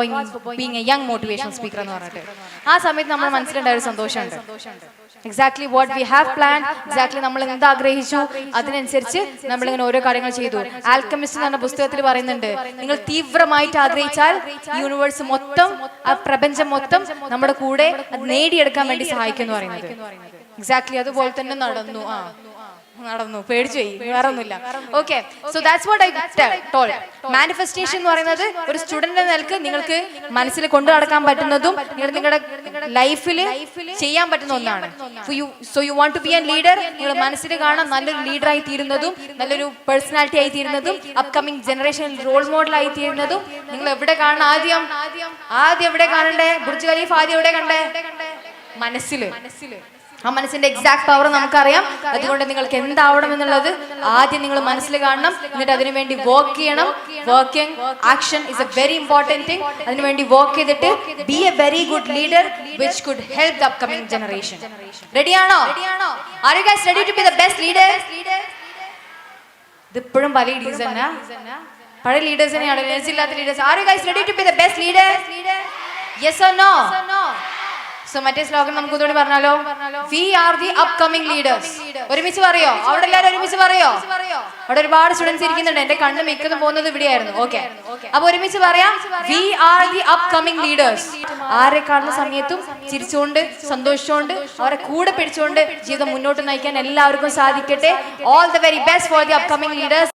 being a young motivation speaker എന്ന് പറഞ്ഞിട്ട്. ആ സമയത്ത് നമ്മുടെ മനസ്സിലുണ്ടായ ഒരു സന്തോഷമുണ്ട്. Exactly what we have plan, exactly നമ്മൾ എന്ത് ആഗ്രഹിച്ചു അതിനനുസരിച്ച് നമ്മളിങ്ങനെ ഓരോ കാര്യങ്ങൾ ചെയ്തു. ആൽക്കമിസ്റ്റ് എന്ന പുസ്തകത്തിൽ പറയുന്നുണ്ട്, നിങ്ങൾ തീവ്രമായിട്ട് ആഗ്രഹിച്ചാൽ യൂണിവേഴ്സ് മൊത്തം, ആ പ്രപഞ്ചം മൊത്തം നമ്മുടെ കൂടെ അത് നേടിയെടുക്കാൻ വേണ്ടി സഹായിക്കും എന്ന് പറയുന്നത്. എക്സാക്ട്ലി അതുപോലെ തന്നെ നടന്നു. പേടിച്ചു പോയി, വേറെ ഒന്നുമില്ല. Okay, so that's what I told. Manifestation എന്ന് പറയുന്നത് ഒരു സ്റ്റുഡന്റ് നിലക്ക് നിങ്ങൾക്ക് മനസ്സിൽ കൊണ്ടു നടക്കാൻ പറ്റുന്നതും നിങ്ങളുടെ ലൈഫിൽ ചെയ്യാൻ പറ്റുന്ന ഒന്നാണ്. So you want to be a leader, നിങ്ങൾ മനസ്സിൽ കാണാൻ നല്ലൊരു ലീഡറായി തീരുന്നതും നല്ലൊരു പേഴ്സണാലിറ്റി ആയി തീരുന്നതും അപ്കമിങ് ജനറേഷൻ റോൾ മോഡൽ ആയി തീരുന്നതും നിങ്ങൾ എവിടെ കാണണം? ആദ്യം എവിടെ കാണണ്ടേ? ബുർജ് ഖലീഫ ആദ്യം എവിടെ കണ്ടേ? മനസ്സിൽ. ആ മനസ്സിന്റെ എക്സാക്ട് പവർ നമുക്കറിയാം. അതുകൊണ്ട് നിങ്ങൾക്ക് എന്താവണം എന്നുള്ളത് ആദ്യം നിങ്ങൾ മനസ്സിൽ കാണണം. എന്നിട്ട് അതിനുവേണ്ടി വർക്ക് ചെയ്യണം. Working action is a very important thing. അതിനുവേണ്ടി വർക്ക് ചെയ്തിട്ട് be a very good leader which could help the upcoming generation. റെഡിയാണോ? Are you guys ready to be the best leader? ഇതിപ്പോഴും പല ലീഡേഴ്സ് തന്നെ, പഴയ ലീഡേഴ്സ് തന്നെയാണ്, ഇല്ലാത്ത leaders. Are you guys ready to be the best leader? Yes or no? So മറ്റേ slogan നമുക്ക് ഇതുകൂടി പറഞ്ഞാലോ? We are the upcoming leaders. ഒരുമിച്ച് പറയോ? അവിടെ എല്ലാവരും ഒരുമിച്ച് പറയോ? അവിടെ ഒരുപാട് സ്റ്റുഡൻസ് ഇരിക്കുന്നുണ്ട്. എന്റെ കണ്ണ് മിക്കതും പോകുന്നത് ഇവിടെയായിരുന്നു. ഓക്കെ, അപ്പൊ ഒരുമിച്ച് പറയാം, we are the upcoming leaders. ആരെ കാണുന്ന സമയത്തും ചിരിച്ചുകൊണ്ട് സന്തോഷിച്ചുകൊണ്ട് അവരെ കൂടെ പിടിച്ചുകൊണ്ട് ജീവിതം മുന്നോട്ട് നയിക്കാൻ എല്ലാവർക്കും സാധിക്കട്ടെ. All the very best for the upcoming leaders.